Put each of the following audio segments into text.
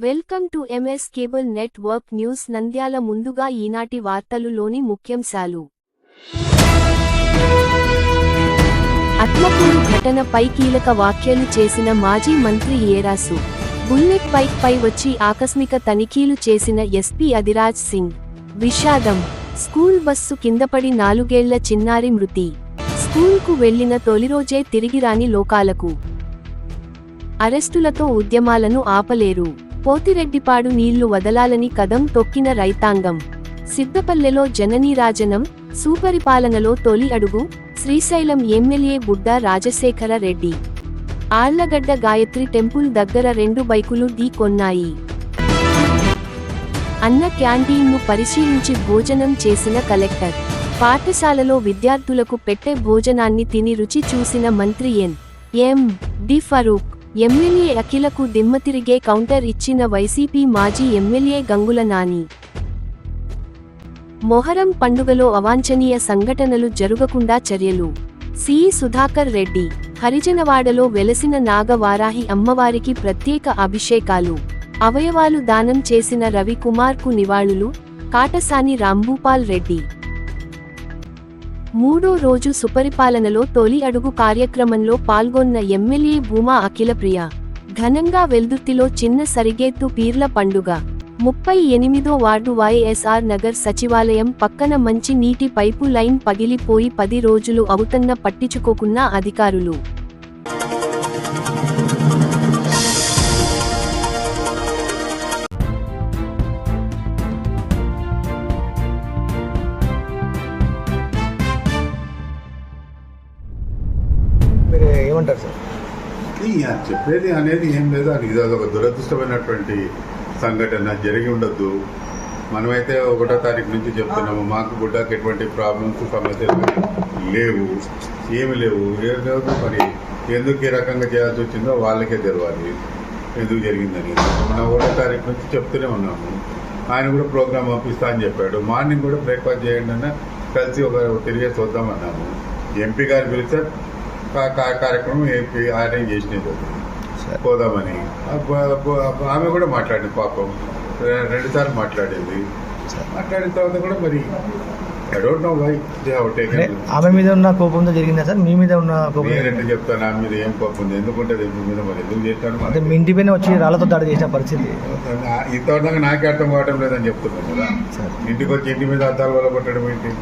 Welcome to MS cable network news Nandyal. ముందుగా ఈనాటి వార్తలులోని ముఖ్యాంశాలు. ఆత్మకూరు ఘటనపై కీలక వ్యాఖ్యలు చేసిన మాజీ మంత్రి ఏరాసు. బుల్లెట్ బైక్ పై వచ్చి ఆకస్మిక తనిఖీలు చేసిన ఎస్పీ అదిరాజ్ సింగ్. విషాదం. స్కూల్ బస్సు కిందపడి 4 ఏళ్ల చిన్నారి మృతి. స్కూల్కు వెళ్లిన తొలిరోజే తిరిగిరాని లోకాలకు. అరెస్టులతో ఉద్యమాలను ఆపలేరు. పోతిరెడ్డిపాడు నీళ్లు వదలాలని కదం తొక్కిన రైతాంగం. సిద్దపల్లెలో జననీరాజనం, సుపరిపాలనలో తొలి అడుగు. శ్రీశైలం ఎమ్మెల్యే బుడ్డా రాజశేఖర రెడ్డి. ఆళ్లగడ్డ గాయత్రి టెంపుల్ దగ్గర 2 బైకులు ఢీకొన్నాయి. అన్న క్యాంటీన్ను పరిశీలించి భోజనం చేసిన కలెక్టర్. పాఠశాలలో విద్యార్థులకు పెట్టే భోజనాన్ని తిని రుచి చూసిన మంత్రి ఎం. డి. ఫరూక్. ఎమ్మెల్యే అఖిలకు దిమ్మతిరిగే కౌంటర్ ఇచ్చిన వైసీపీ మాజీ ఎమ్మెల్యే గంగుల నాని. మొహరం పండుగలో అవాంఛనీయ సంఘటనలు జరగకుండా చర్యలు. సి. సుధాకర్ రెడ్డి. హరిజనవాడలో వెలసిన నాగవారాహి అమ్మవారికి ప్రత్యేక అభిషేకాలు. అవయవాలు దానం చేసిన రవికుమార్కు నివాళులు. కాటసాని రాంభూపాల్ రెడ్డి. 3వ రోజు సుపరిపాలనలో తొలి అడుగు కార్యక్రమంలో పాల్గొన్న ఎమ్మెల్యే భూమా అఖిలప్రియ. ఘనంగా వెల్దుర్తిలో చిన్న సరిగేత్తు పీర్ల పండుగ. 38వ వార్డు వైఎస్ఆర్ నగర్ సచివాలయం పక్కన మంచి నీటి పైపు లైన్ పగిలిపోయి 10 రోజులు అవుతున్నా పట్టించుకోకున్న అధికారులు. ఏమంటారు సార్? చెప్పేది అనేది ఏం లేదు. అది ఇదొక దురదృష్టమైనటువంటి సంఘటన, జరిగి ఉండొద్దు. మనమైతే 1వ తారీఖు నుంచి చెప్తున్నాము, మాకు గుడ్డకు ఎటువంటి ప్రాబ్లమ్స్ సమస్యలు లేవు, ఏమి లేవు. మరి ఎందుకు ఈ రకంగా చేయాల్సి వచ్చిందో వాళ్ళకే తెలవాలి ఎందుకు జరిగిందని. మనం 1వ తారీఖు నుంచి చెప్తూనే ఉన్నాము. ఆయన కూడా ప్రోగ్రామ్ పంపిస్తా అని చెప్పాడు. మార్నింగ్ కూడా బ్రేక్ఫాస్ట్ చేయండి అన్న, కలిసి తిరిగేసి వద్దామన్నాము. ఎంపీ గారు పిలిస్తే కార్యక్రమం అరేంజ్ చేసినది పోదామని. ఆమె కూడా మాట్లాడింది, పాపం 2 సార్లు మాట్లాడింది. మాట్లాడిన తర్వాత కూడా మరి I don't know why they have taken. ఆమె మీద ఉన్న కోపంతో జరిగిందా సార్? మీ మీద ఉన్న కోపం? నేనంటే చెప్తాను, ఆమె మీద ఏం కోపం ఉంది, ఎందుకంటే మీద మరి ఎందుకు చేస్తాను. మీ ఇంటి పైన వచ్చి రాళ్లతో దాడి చేసిన పరిస్థితి ఇంతవరకు నాకే అర్థం కావడం లేదని చెప్తున్నాను కదా. ఇంటికి వచ్చి ఇంటి మీద అద్దాలు వల్ల కొట్టడం ఏంటి?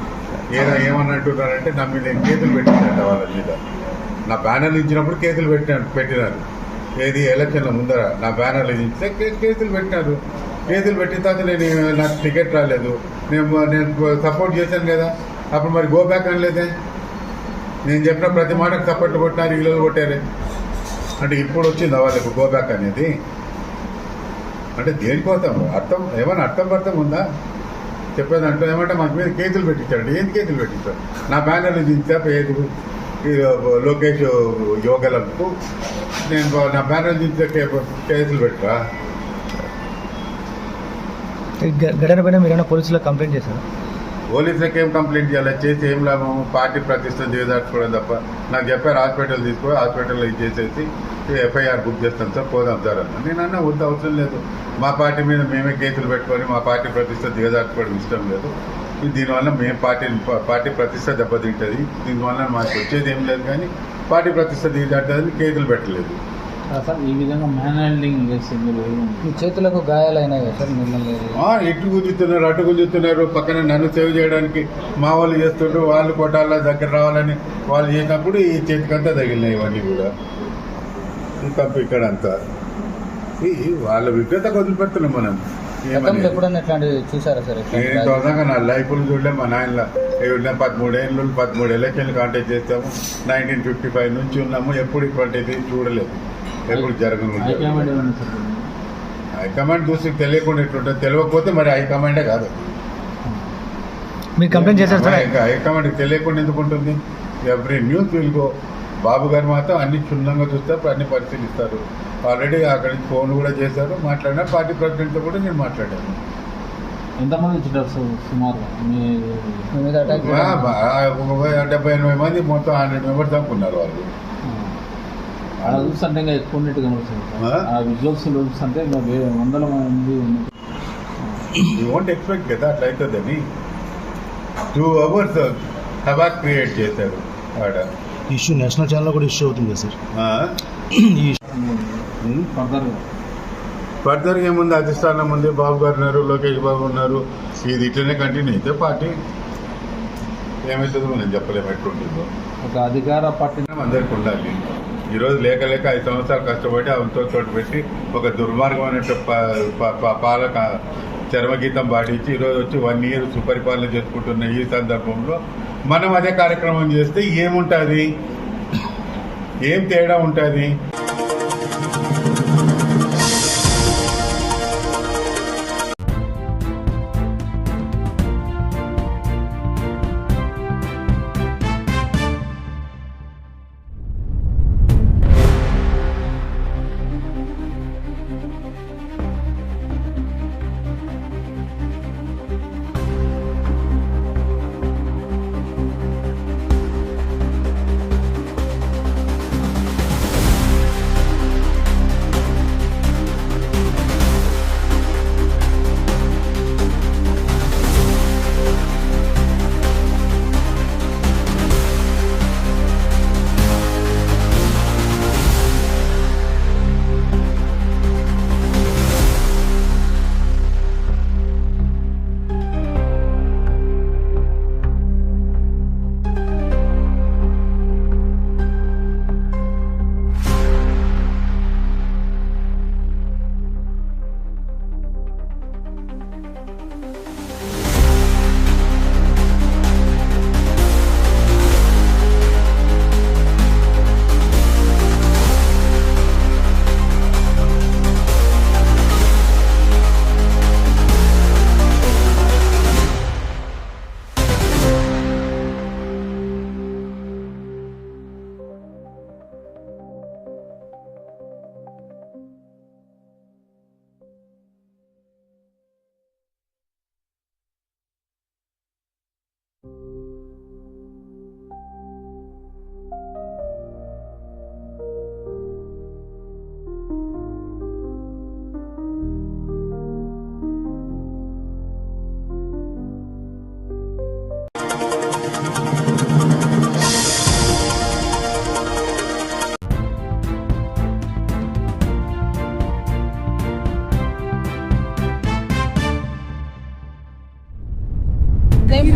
ఏమని అంటున్నారంటే నా మీద కేసులు పెట్టినట్ట, వాళ్ళ మీద నా బ్యానర్లు ఇచ్చినప్పుడు కేసులు పెట్టినారు. ఏది ఎలక్షన్ల ముందర నా బ్యానర్లు ఇస్తే కేసులు పెట్టినారు. కేసులు పెట్టిన తర్వాత నాకు టికెట్ రాలేదు, నేను సపోర్ట్ చేశాను కదా, అప్పుడు మరి గో బ్యాక్ అనలేదే. నేను చెప్పిన ప్రతి మాటకు సపోర్ట్ కొట్టినారు, ఇల్లు కొట్టారే. అంటే ఇప్పుడు వచ్చింది వాళ్ళకు గో బ్యాక్ అనేది. అంటే దేనికోసం అర్థం ఏమైనా అర్థం ఉందా చెప్పేది? అంటే ఏమంటే మాకు మీద కేసులు పెట్టించాడు. ఏంటి కేసులు పెట్టించాడు? నా బ్యానర్లు దించా ఏది లోకేష్ యోగలకు నేను నా బ్యానర్ దించే కేసులు పెట్టరా? ఘటన పైన మీరు పోలీసులకు కంప్లైంట్ చేశారు? పోలీసులకు ఏం కంప్లైంట్ చేయాలి? చేసి ఏం లాభం? పార్టీ ప్రతిష్ట దిగదార్చుకోవడం తప్ప. నాకు చెప్పారు హాస్పిటల్ తీసుకో, హాస్పిటల్లో ఇచ్చేసేసి ఎఫ్ఐఆర్ బుక్ చేస్తాను సార్, పోదాం సార్ అన్న. నేనన్నా వద్దు, అవసరం లేదు. మా పార్టీ మీద మేమే కేసులు పెట్టుకొని మా పార్టీ ప్రతిష్ట దిగదార్చుకోవడం ఇష్టం లేదు. దీనివల్ల మేము పార్టీ ప్రతిష్ట దెబ్బతింటుంది. దీనివల్ల మాకు వచ్చేది ఏం లేదు, కానీ పార్టీ ప్రతిష్ట దిగదార్చడానికి కేసులు పెట్టలేదు సార్. ఈ విధంగా మ్యాన్ హ్యాండ్లింగ్ చేసి మీ చేతులకు గాయాలైనాయి సార్? మిమ్మల్ని ఇటు గుంజుతున్నారు, అటు గుంజుతున్నారు. పక్కన నన్ను సేవ్ చేయడానికి మా వాళ్ళు చేస్తుంటారు, వాళ్ళు కొట్టాల దగ్గర రావాలని వాళ్ళు చేసినప్పుడు ఈ చేతికంతా తగిలినాయి ఇవన్నీ కూడా. ఇంకా ఇక్కడ అంతా వాళ్ళ విఘ్నత వదిలిపెడుతున్నాం మనం. ఎప్పుడన్నా ఇట్లాంటివి చూసారా సార్? నేను ఇంతవరకు నా లైఫ్లో చూడలే. మా నాయన 13 ఎలక్షన్లు కాంటాక్ట్ చేస్తాము. 1955 నుంచి ఉన్నాము. ఎప్పుడు ఇటువంటిది చూడలేదు, ఎప్పుడు జరగదు. హైకమాండ్ చూసి తెలియకుండా ఎట్లుంటుంది? తెలియకపోతే మరి హైకమాండే కాదు. మీరు కంప్లైంట్ చేశారు సార్? హైకమాండ్కి తెలియకుండా ఎందుకు ఉంటుంది? Every news will go. Babu గారు మాత్రం అన్ని క్షుణ్ణంగా చూస్తారు, అన్ని పరిశీలిస్తారు. ఆల్రెడీ అక్కడి నుంచి ఫోన్ కూడా చేశారు, మాట్లాడినా. పార్టీ ప్రెసిడెంట్తో కూడా నేను మాట్లాడాను. ఎంతమంది వచ్చారు సుమారు? 70-80 మంది, మొత్తం 100 మెంబర్స్ దాకా ఉన్నారు వాళ్ళు. అలా చూస్తుంటే ఇంకా ఎక్కువ ఉన్నట్టు కనబడుతుంది సార్. ఆ? ఆ విజువల్స్ చూస్తుంటే ఇంకా వందల మంది ఉన్నట్టు. యూ వాంట్ ఎక్స్పెక్ట్ కదా అట్లా అవుతుందని 2 hours హవాక్ క్రియేట్ చేశారు ఆడ. ఇష్యూ నేషనల్ ఛానల్లో కూడా ఇష్యూ అవుతుంది కదా సార్. ఆ? ఫర్దర్గా ఫర్దర్గా ఏముంది, అధిష్టానం ఉంది, బాబు గారు ఉన్నారు, లోకేష్ బాబు ఉన్నారు. ఇది ఇట్లనే కంటిన్యూ అయితే పార్టీ ఏమవుతుందో మనం చెప్పలేము ఎట్లుంటుందో. ఒక అధికార పార్టీ అందరికి ఉండాలి. ఈరోజు లేక 5 సంవత్సరాలు కష్టపడి అవంతో చోటు పెట్టి ఒక దుర్మార్గమైన పాలక చర్మగీతం పాటించి ఈరోజు వచ్చి 1 year సుపరిపాలన చేసుకుంటున్న ఈ సందర్భంలో మనం అదే కార్యక్రమం చేస్తే ఏముంటుంది, ఏం తేడా ఉంటుంది?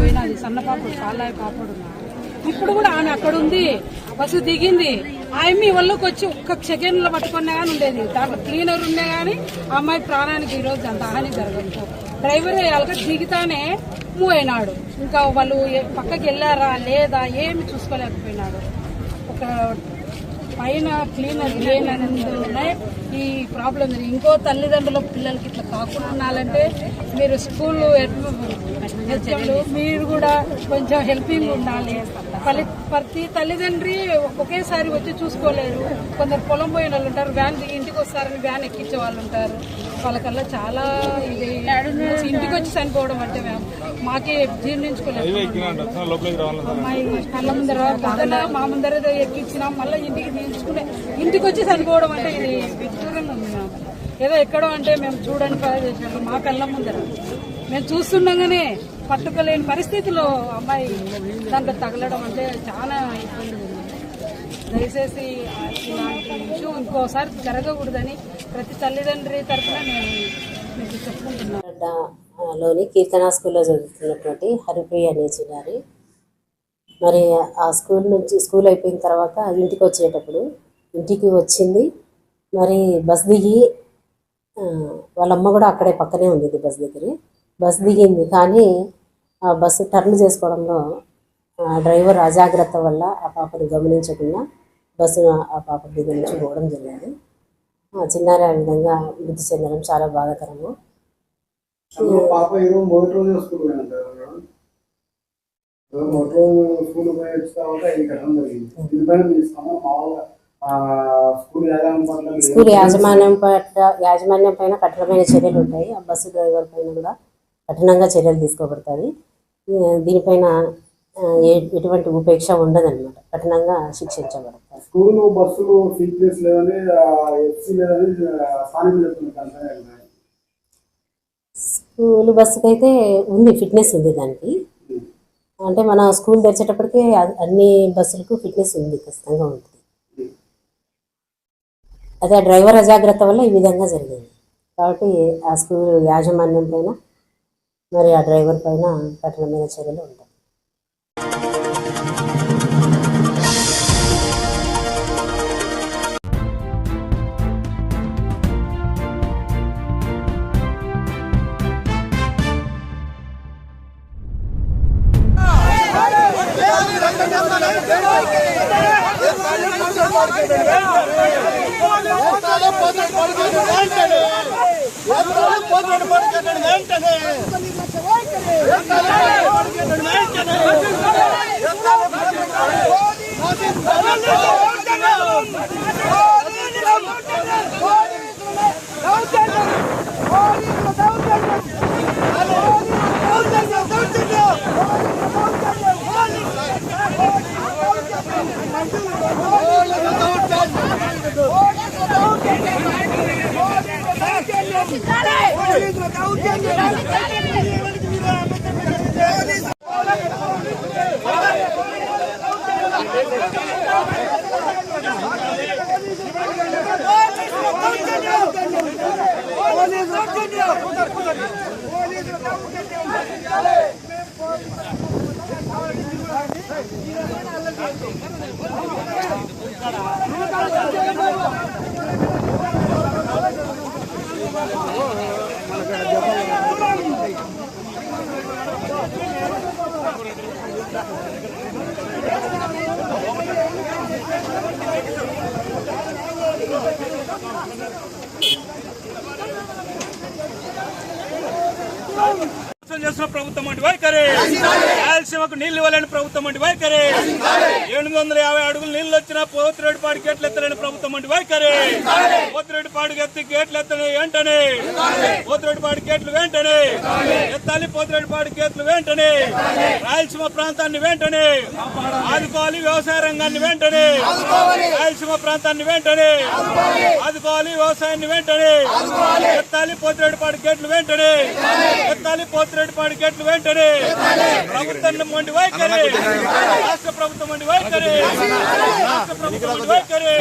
పోయినది సన్నపాపడు చాలా పాపడు. ఇప్పుడు కూడా ఆమె అక్కడ ఉంది, బస్సు దిగింది. ఆమె వాళ్ళకి వచ్చి ఒక్క సెకండ్ లో పట్టుకున్నా కానీ ఉండేది. దాంట్లో క్లీనర్ ఉండే గానీ ఆ అమ్మాయి ప్రాణానికి ఈ రోజు అంత హాని జరగదు. డ్రైవర్ వాళ్ళకి దిగుతానే మూవ్ అయినాడు. ఇంకా వాళ్ళు పక్కకి వెళ్ళారా లేదా ఏమి చూసుకోలేకపోయినాడు. ఒక పైన క్లీనర్ లేనందునే ఈ ప్రాబ్లం. ఇంకో తల్లిదండ్రుల పిల్లలకి ఇట్లా కాకుండా ఉండాలంటే మీరు స్కూల్ హెచ్ఎంలు మీరు కూడా కొంచెం హెల్పింగ్ ఉండాలి. ప్రతి తల్లిదండ్రి ఒకేసారి వచ్చి చూసుకోలేరు. కొందరు పొలం పోయిన వాళ్ళు ఉంటారు, వ్యాన్ ఇంటికి వస్తారని వ్యాన్ ఎక్కించే వాళ్ళు ఉంటారు. వాళ్ళకల్లా చాలా ఇది ఇంటికి వచ్చి చనిపోవడం అంటే మాకే జీర్ణించుకోలేదు. అమ్మాయి కళ్ళ ముందర పొద్దున మా ముందర ఎక్కించినాం, మళ్ళీ ఇంటికి తీర్చుకునే ఇంటికి వచ్చి చనిపోవడం అంటే ఇది విదూరంగా ఉంది. మేము ఏదో ఎక్కడో అంటే మేము చూడని ప్రదేశాలు మా కళ్ళ ముందర మేము చూస్తుండగానే పట్టుకోలేని పరిస్థితిలో అమ్మాయి దాంట్లో తగలడం అంటే చాలా ఇబ్బంది ఉంది. దయచేసి ఇలాంటి ఇష్యూ ఇంకోసారి జరగకూడదని ప్రతి తల్లిదండ్రి తరఫున నేను మీకు చెప్పుకుంటున్నాను. లోని కీర్తన స్కూల్లో చదువుతున్నటువంటి హరిప్రియ అనే చిన్నారి మరి ఆ స్కూల్ అయిపోయిన తర్వాత ఇంటికి వచ్చేటప్పుడు ఇంటికి వచ్చింది. మరి బస్ దిగి వాళ్ళ అమ్మ కూడా అక్కడే పక్కనే ఉంది బస్ దగ్గర. బస్ దిగింది కానీ ఆ బస్సు టర్న్ చేసుకోవడంలో డ్రైవర్ అజాగ్రత్త వల్ల ఆ పాపను గమనించకుండా బస్సు ఆ పాప దగ్గర నుంచి పోవడం జరిగింది. చిన్నారి ఆ విధంగా మృతి చెందడం చాలా బాధాకరము. పాప ఏదో మొదటి రోజు స్కూల్ పోయినంటారు, మొదటి రోజు స్కూల్ పోయి వచ్చిన ఇది కట్టడం జరిగింది. దీనిపైన మీరు మామూలుగా స్కూల్ యాజమాన్యం పైన కఠినమైన చర్యలు ఉంటాయి. ఆ బస్సు డ్రైవర్ పైన కూడా కఠినంగా చర్యలు తీసుకోబడతాయి. దీనిపైన ఎటువంటి ఉపేక్ష ఉండదన్నమాట, కఠినంగా శిక్షించబడతారు. స్కూల్ బస్సులు ఫిట్నెస్ లేదని ఎఫ్సీ లేదని స్థానికులు చెప్తున్నారు. స్కూల్ బస్సుకి అయితే ఉంది, ఫిట్నెస్ ఉంది దానికి. అంటే మన స్కూల్ తెరిచేటప్పటికే అన్ని బస్సులకు ఫిట్నెస్ ఉంది, ఖచ్చితంగా ఉంటుంది. అదే డ్రైవర్ అజాగ్రత్త వల్ల ఈ విధంగా జరిగింది కాబట్టి ఆ స్కూల్ యాజమాన్యం పైన మరి ఆ డ్రైవర్ పైన కఠినమైన చర్యలు ఉంటాయి. చేస్తున్న ప్రభుత్వం అంటే వైఖరి, రాయలసీమకు నీళ్లు ఇవ్వాలని ప్రభుత్వం అంటే వైఖరి, 850 అడుగులు నీళ్లు వచ్చినా పోతిరెడ్డిపాడు గేట్లు ఎత్తలేని ప్రభుత్వం అంటే వైఖరి, పోతిరెడ్డిపాడు ఎత్తి గేట్లు ఎత్తని వెంటనే, పోతిరెడ్డిపాడు గేట్లు వెంటనే ఎత్తాలి, పోతిరెడ్డిపాడు గేట్లు వెంటనే, రాయలసీమ ప్రాంతాన్ని వెంటనే ఆదుకోవాలి, వ్యవసాయ రంగాన్ని వెంటనే, రాయలసీమ ప్రాంతాన్ని వెంటనే ఆదుకోవాలి, వ్యవసాయాన్ని వెంటనే ఎత్తాలి, పోతిరెడ్డిపాడు గేట్లు వెంటనే ఎత్తాలి, పోతిరెడ్డిపాడు గేట్లు వెంటనే, ప్రభుత్వం మండి వైఖరి, రాష్ట్ర ప్రభుత్వం మండి వైఖరి, రాష్ట్ర ప్రభుత్వం మండి వైఖరి,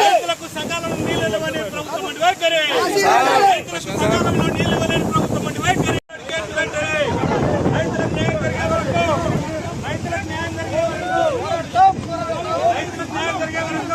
రైతులకు సకాలంలో నీళ్లు ఇవ్వని ప్రభుత్వం మండి వైఖరి, రైతులకు సకాలంలో నీళ్లు ఇవ్వలేని ప్రభుత్వం మండి వైఖరి, గేట్లు వెంటనే రైతులకు న్యాయం జరిగే వరకు, రైతులకు న్యాయం జరిగే వరకు, రైతులకు న్యాయం జరిగే వరకు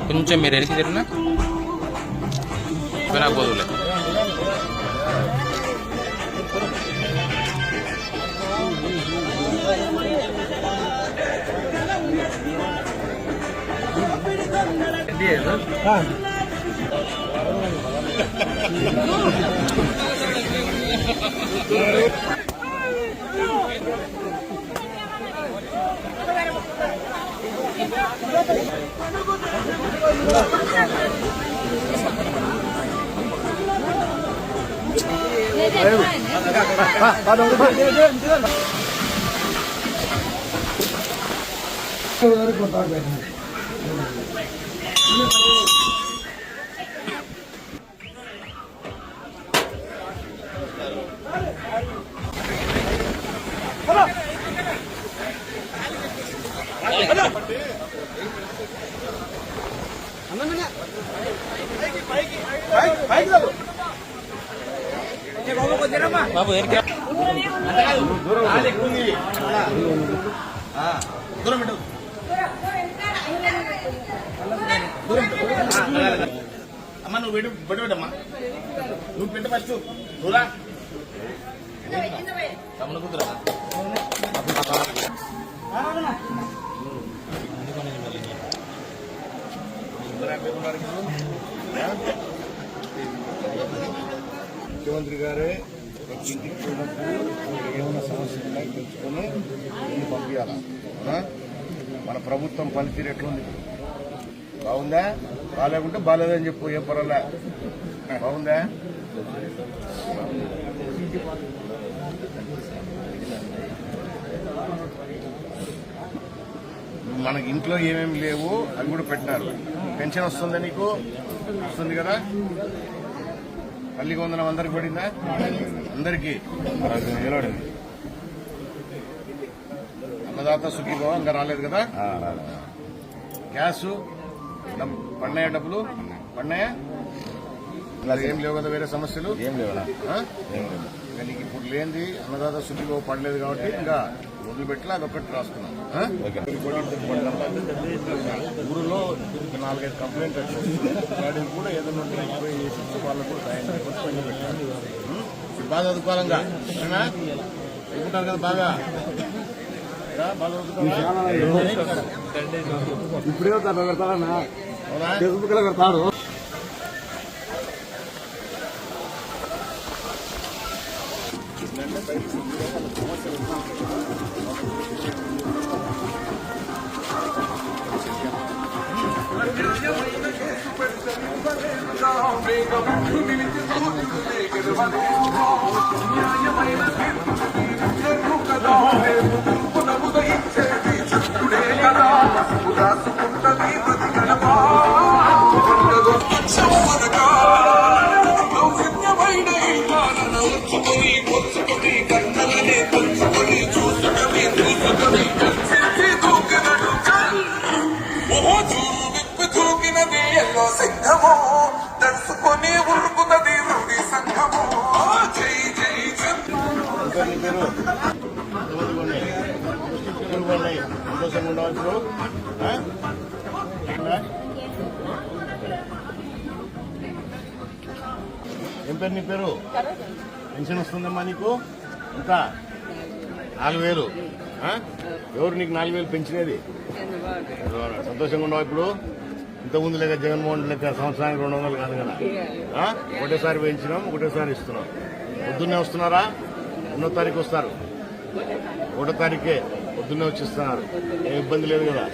కొంచెం మీరు ఎరికి తిరిగినా నాకు పోదులే. బాబు ఎరికి అమ్మా నువ్వు పెట్టమ్మా నువ్వు పెట్ట ఫస్ట్ చూరా తమ్ముడు కుదురా ముఖ్యమంత్రి గారే ప్రతి ఇంటికి పోయినప్పుడు ఏమైనా సమస్యలు ఉన్నాయి తెలుసుకొని దీన్ని పంపించాలా. మన ప్రభుత్వం పనితీరు ఎట్లుంది? బాగుందా? బాగాలేకుంటే బాగాలేదని చెప్పు, ఏం పర్వాలే. బాగుందా? మనకి ఇంట్లో ఏమేమి లేవు అవి కూడా పెట్టినారు. పెన్షన్ వస్తుందా నీకు? వస్తుంది కదా. తల్లికి వందనం అందరికి పడిందా? అందరికీ నిలబడింది. అన్నదాత సుఖీభవ ఇంకా రాలేదు కదా. గ్యాస్ పడినాయా? డబ్బులు పడినాయా? ఏం లేవు కదా వేరే సమస్యలు? ఏం లేవు. నీకు ఇప్పుడు లేనిది అన్నదాత సుఖీభవ పడలేదు కాబట్టి ఇంకా వదిలిపెట్టలే, అదొక్కటి రాస్తున్నాం. ఊరిలో 4-5 కంప్లైంట్ వచ్చింది. వాడికి కూడా ఏదైనా ఎంక్వైరీ చేసి వాళ్ళకు కూడా సాయం పని పెట్టారు. బాగా చదువుకోవాలంగా చదువుకుంటారు కదా. బాగా ఇప్పుడే పెడతాడన్నా, ఫేస్బుక్ లో పెడతాడు. సంతోషంగా ఉండవచ్చు. ఏం పేరు నీ పేరు? పెన్షన్ వస్తుందమ్మా నీకు? ఎంత? 4,000. ఎవరు నీకు 4,000 పెంచినది? సంతోషంగా ఉండవు ఇప్పుడు? ఇంతకుముందు లేక జగన్మోహన్ లెక్క సంవత్సరానికి 200 కాదు కదా. ఒకటేసారి పెంచినాం, ఒకటేసారి ఇస్తున్నాం. పొద్దున్నే వస్తున్నారా? 1వ తారీఖు వస్తారు. 1వ తారీఖే పొద్దున్నే వచ్చిస్తున్నారు. ఏం ఇబ్బంది లేదు కదా.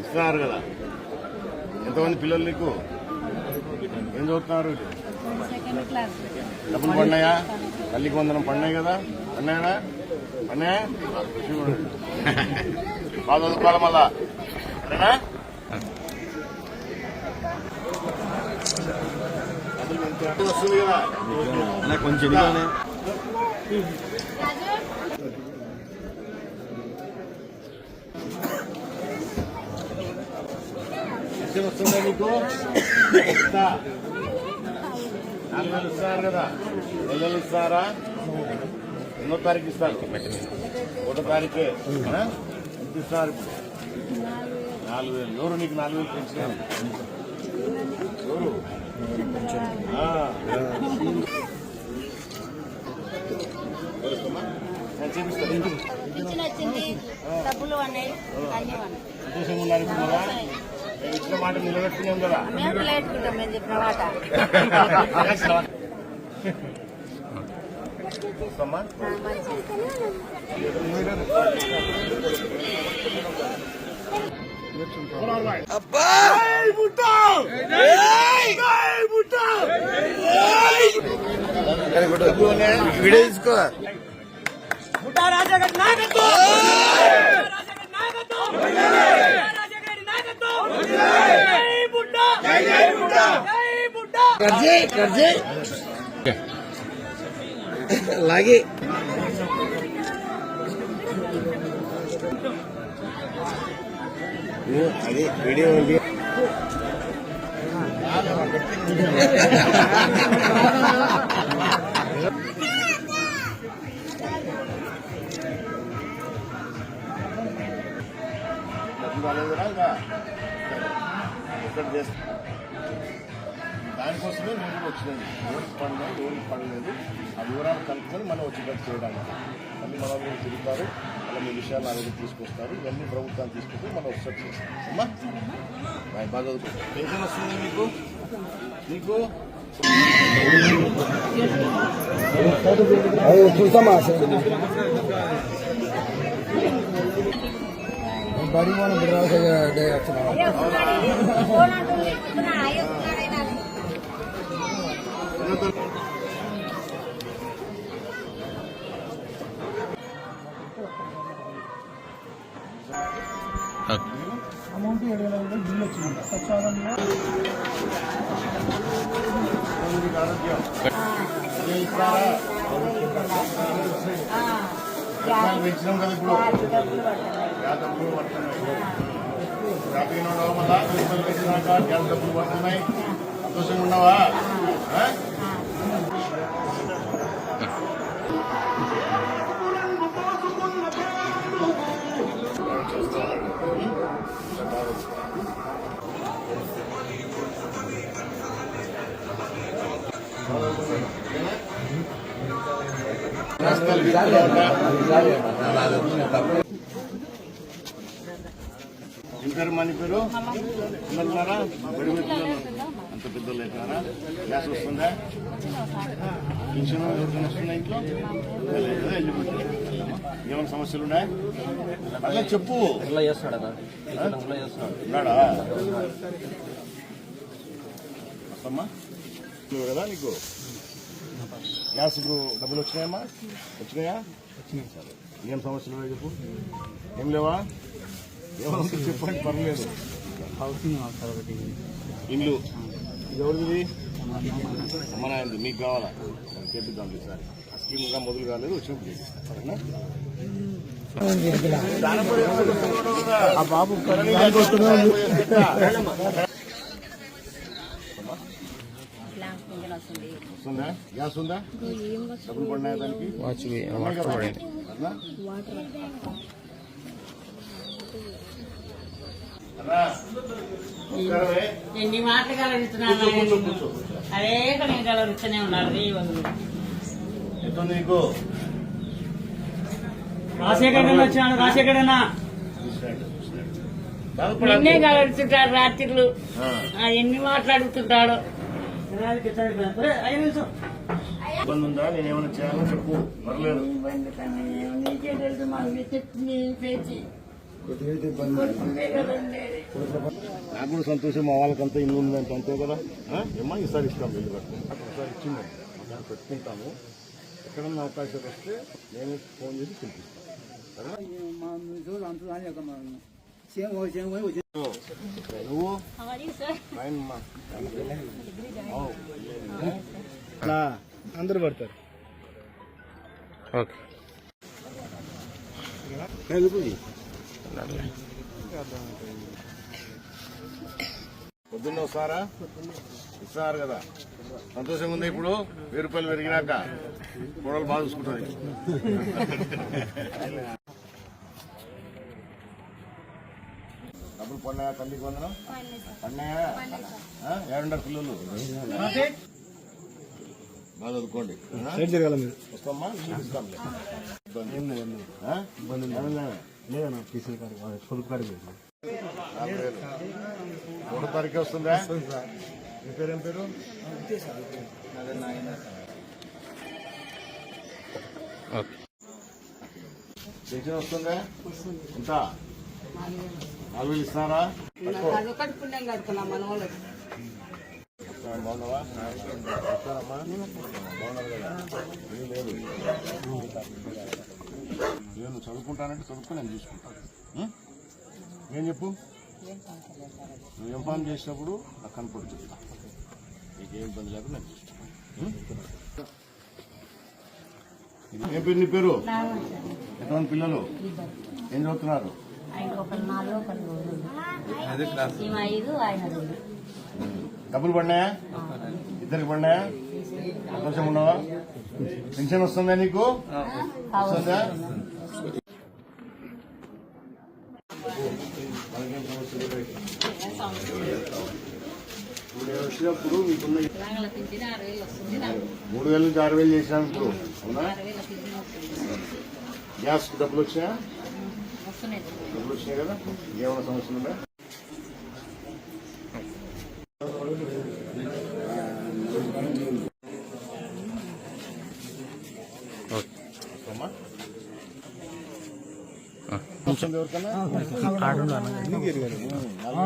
ఇస్తున్నారు కదా. ఎంతమంది పిల్లలు నీకు? ఏం చదువుతున్నారు? డబ్బులు పడినాయా? తల్లికి వందనం పడినాయి కదా. పడినాయా? పడినాయా? బాగా చదువుకోవాలి మళ్ళా. సరేనా? వస్తుంది కదా. కొంచెం ఎంత వస్తుందా నీకు? ఎంత? 4,000 ఇస్తారు కదా, నెలలు ఇస్తారా? 1వ తారీఖు ఇస్తారు, 1వ తారీఖే. ఎంత ఇస్తారు ఇప్పుడు? 4,000. ఎవరు నీకు 4,000 పెంచినారు? ఎవరు? డబ్బులు అన్నాయి, అన్ని ఉన్నాయి. సంతోషంగా ఉన్నారు ఇప్పుడు కదా? మేము ఇచ్చిన మాట నిలబెట్టుకున్నాం కదా. మేము లేటుకుంటాం, మేము చెప్పిన మాట. చూస్తామా? వీడియో తీసుకో. లాగే అదే వీడియో ఉంది. దానికోసమే నేను కూడా వచ్చినాను. ఎవరికి పడినా ఎవరికి పడలేదు ఆ వివరాలు కనుక్కొని మనం వచ్చేటట్టు చేయడానికి. మళ్ళీ మన వాళ్ళు తిరుగుతారు, మళ్ళీ మీ విషయాలు నా దగ్గర తీసుకొస్తారు. ఇవన్నీ ప్రభుత్వాన్ని తీసుకొస్తే మనం వచ్చేటట్టు చేస్తాం. అమ్మా బాగా పెన్షన్ వస్తుంది మీకు? నీకు చూస్తామా బడి మనం అమౌంట్ 7,000 బిల్లు వచ్చిందంట సచివాలయంలో. పెంచినాం కదా ఇప్పుడు. డబ్బులు పడుతున్నాయి, గ్యాస్ డబ్బులు పడుతున్నాయి. సంతోషంగా ఉన్నావా? ఇంటారు మన పేరు ఉన్నారా? బడి పెట్టుకున్నాను. అంత పెద్దలు అవుతారా? గ్యాస్ వస్తుందా? పెన్షన్ ఎవరికైనా వస్తుందా? ఇంట్లో వెళ్ళిపోతుంది. ఏమైనా సమస్యలు ఉన్నాయి? అట్లా చెప్పు. ఉన్నాడా? వస్తామ్మా కదా నీకు గ్యాస్ డబ్బులు వచ్చినాయమ్మా? వచ్చినాయా? ఏం సమస్యలు ఉన్నాయి చెప్పు. ఏం లేవా? ఏమన్నా చెప్పండి, పర్లేదు. ఇల్లు ఎవరిది? మన అయింది, మీకు కావాలా? చేపిద్దాం ఈసారి. ఆ స్కీమ్ ఇంకా మొదలు కాలేదు, వచ్చినప్పుడు చేపిస్తాం. బాబు వస్తుందా? గ్యాస్ ఉందా? డబ్బులు పడినాయా దానికి? ఎన్ని మాటలు కలరిస్తున్నాను, అదే నేను కలరిస్తూనే ఉన్నారు. ఎంత నీకు? రాజశేఖర్ వచ్చాను. రాజశేఖరన్నా నిన్నే కలరుతుంటాడు రాత్రిలు. ఎన్ని మాట్లాడుతుంటాడు. ఇబ్బంది ఉందా? నేనేమైనా చేయాలో చెప్పు, పర్లేదు. నీకే తెలుసు, మాకు చెప్పి పేచి నాకు కూడా సంతోషం. మా వాళ్ళకంతా ఇల్లు ఉందంటే అంతే కదా. ఏమన్నా ఈసారి ఇస్తాం, ఇల్లు కట్టుకుంటాం. ఒకసారి ఇచ్చిందండి, దాన్ని పెట్టుకుంటాము. ఎక్కడన్నా అవకాశాలు వస్తే నేనే ఫోన్ చేసి పిలిపిస్తాను. నువ్వు అందరు పడతారు. ఓకే. పొద్దున్న వస్తారా? ఇస్తున్నారు కదా, సంతోషంగా ఉంది. ఇప్పుడు 1000 రూపాయలు పెరిగినాక కూడలు బాగా చూసుకుంటుంది. డబ్బులు పడినాయా? తల్లికి వందనం పడినాయా? ఏడుంటారు పిల్లలు? బాగా చదువుకోండి. వస్తామ్మా, చూపిస్తాం. ఒకటో తారీఖు వస్తుందా? మీ పేరు ఏం పేరు? పెన్షన్ వస్తుందా? ఎంత? 4000 ఇస్తారా? అదొకటి పుణ్యం కడుతున్నాం మన వాళ్ళు. బాగున్నావా? వస్తారమ్మా? బాగున్నారు కదా? ఏం లేదు. నేను చదువుకుంటానంటే చదువుకుని నేను చూసుకుంటాను. ఏం చెప్పు? నువ్వు ఎంఫామ్ చేసినప్పుడు నాకు కనపడి చెప్తా. నీకు ఏ ఇబ్బంది లేకుండా నేను చూస్తాను. ఏం పేరు నీ పేరు? ఎంతమంది పిల్లలు? ఏం చదువుతున్నారు? డబ్బులు పడినాయా? ఇద్దరికి పడినాయా? సంతోషం ఉన్నావా? పెన్షన్ వస్తుందా నీకు? వస్తుందా? వచ్చినప్పుడు మీకున్న 3000 నుంచి 6000 చేసినాం. ఇప్పుడు అవునా? గ్యాస్ డబ్బులు వచ్చాయా? డబ్బులు వచ్చినాయి కదా? ఏమైనా సమస్యలు ఉందా? ఎవరికన్నా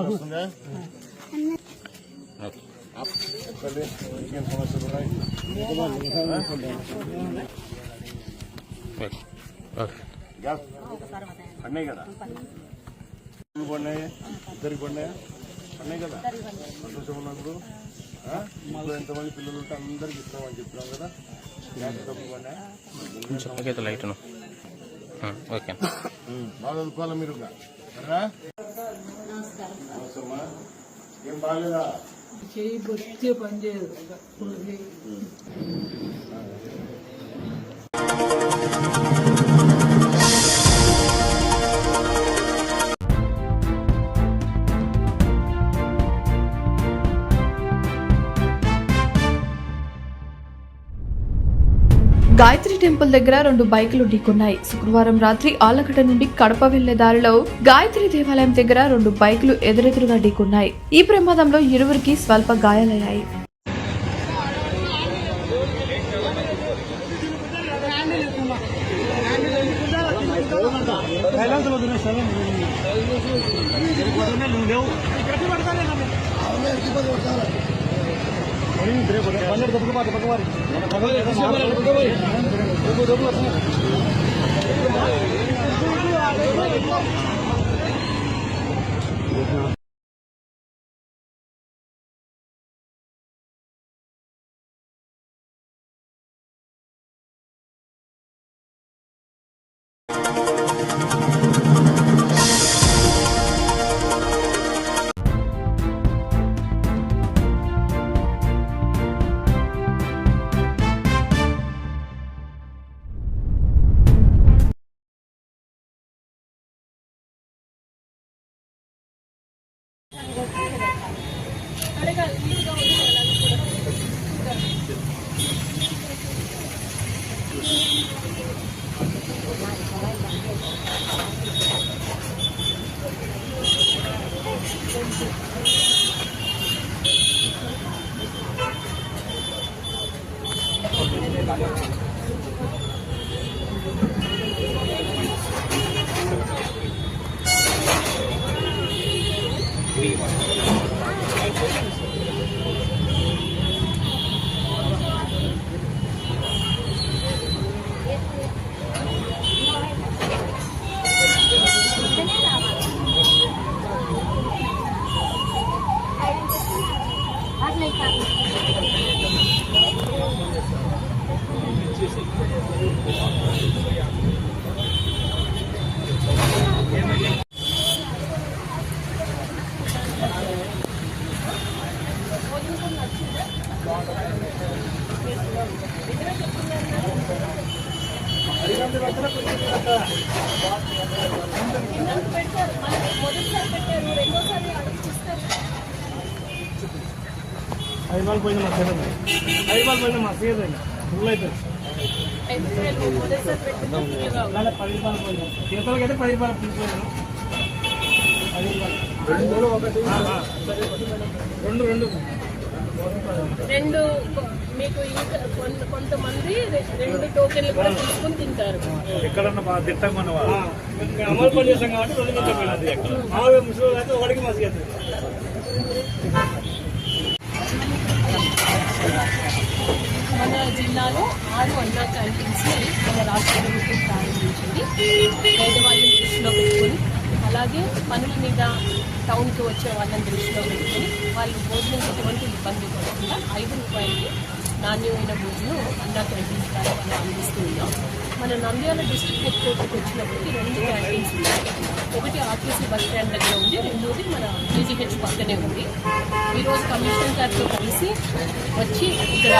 వస్తుందా? ఇంకేం సమస్యలు ఉన్నాయి? గ్యాస్ పడినాయి కదా? పడినాయి, ఇద్దరికి పడినాయా? పడినాయి కదా? సంతోషం ఉన్నప్పుడు ఇంట్లో ఎంతమంది పిల్లలు ఉంటే అందరికి ఇస్తామని చెప్తున్నాం కదా? గ్యాస్ డబ్బులు పడినాయా? Light okay. బాగా చదువుకోవాలి మీరు. ఏం బాగాలేదా? చేయి బొత్తే పని చేయదు. గాయత్రి టెంపుల్ దగ్గర 2 బైకులు ఢీకొన్నాయి. శుక్రవారం రాత్రి ఆళ్లగడ్డ నుండి కడప వెళ్లే దారిలో గాయత్రి దేవాలయం దగ్గర 2 బైకులు ఎదురెదురుగా ఢీకొన్నాయి. ఈ ప్రమాదంలో ఇరువురికి స్వల్ప గాయాలయ్యాయి. Thank you. 5 పోయిన మా సేద 5 పోయిన మా సేద ఫుల్ అయిపోయింది. 10 పోయినా చేతులకైతే 10 తీసుకున్నాను. 2 మీకు ఇంకా కొంతమంది 2 టోకెన్లు కూడా తీసుకుని తింటారు. ఎక్కడన్నా బాగా తిట్టం మన అమలు పని చేస్తాం కాబట్టి 2 తింటాం. ముసలి అయితే ఒకటికి మసిగేది. మన జిల్లాలో 6 అన్నా క్యాంటీన్స్ మన రాష్ట్ర ప్రభుత్వం ప్రారంభించింది. పేదవాళ్ళని దృష్టిలో పెట్టుకొని, అలాగే పనుల మీద టౌన్కి వచ్చే వాళ్ళని దృష్టిలో పెట్టుకొని వాళ్ళు భోజనం ఎటువంటి ఇబ్బంది పడకుండా 5 రూపాయలకి నాణ్యమైన భోజనం అన్నా క్యాంటీన్స్ ద్వారా మనం అందిస్తూ ఉన్నాం. మన నంద్యాల డిస్ట్రిక్ట్ హెడ్ క్వార్టర్కి వచ్చినప్పటికీ 2 క్యాంటీన్స్ ఉన్నాయి. ఒకటి ఆర్టీసీ బస్ స్టాండ్ దగ్గర ఉంది, రెండోది మన జీజీహెచ్ పక్కనే ఉంది. ఈరోజు కమిషనర్ గారితో కలిసి వచ్చి ఇక్కడ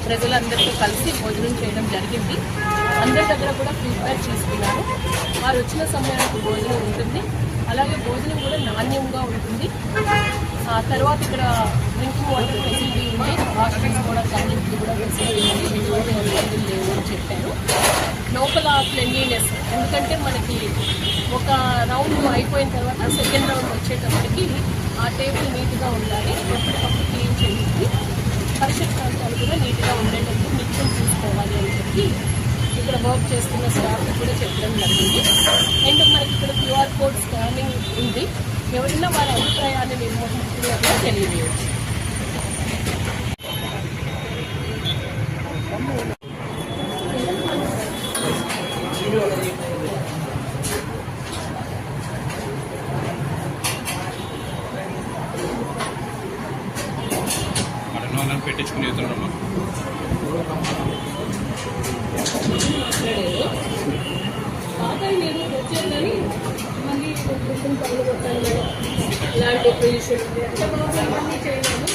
ప్రజలందరితో కలిసి భోజనం చేయడం జరిగింది. అందరి దగ్గర కూడా ఫీడ్బ్యాక్ తీసుకున్నారు. వారు వచ్చిన సమయానికి భోజనం ఉంటుంది, అలాగే భోజనం కూడా నాణ్యంగా ఉంటుంది. ఆ తర్వాత ఇక్కడ డ్రింకింగ్ వాటర్ ఫెసిలిటీ ఉంది, వాష్రూమ్స్ కూడా క్లీనింగ్కి కూడా ఫెసిలిటీ ఉంది, ఎటువంటి ఇబ్బందులు లేవు అని చెప్పారు. లోపల క్లెన్లీనెస్, ఎందుకంటే మనకి ఒక రౌండ్ అయిపోయిన తర్వాత సెకండ్ రౌండ్ వచ్చేటప్పటికి ఆ టేబుల్ నీట్గా ఉండాలి, ఎప్పటికప్పుడు క్లీన్ చేయాలి, పరిసర ప్రాంతాలు కూడా నీట్గా ఉండేటట్టు నిత్యం చూసుకోవాలి అని చెప్పి ఇక్కడ వర్క్ చేస్తున్న స్టాఫ్ కూడా చెప్పడం జరిగింది. అండ్ మనకి ఇక్కడ క్యూఆర్ కోడ్ స్కానింగ్ ఉంది, ఎవరైనా వారి అభిప్రాయాన్ని నిర్వహించుకునే కూడా తెలియజేయవచ్చు. పెట్టించుకుని వెళ్తున్నామ్మా. బాగా నేను వచ్చానని మళ్ళీ డెకరేషన్ పనులు కొట్టాను మేడం, ఇలాంటి డెకరేషన్ ఎంత బాగా ఇవన్నీ చేయలేదు.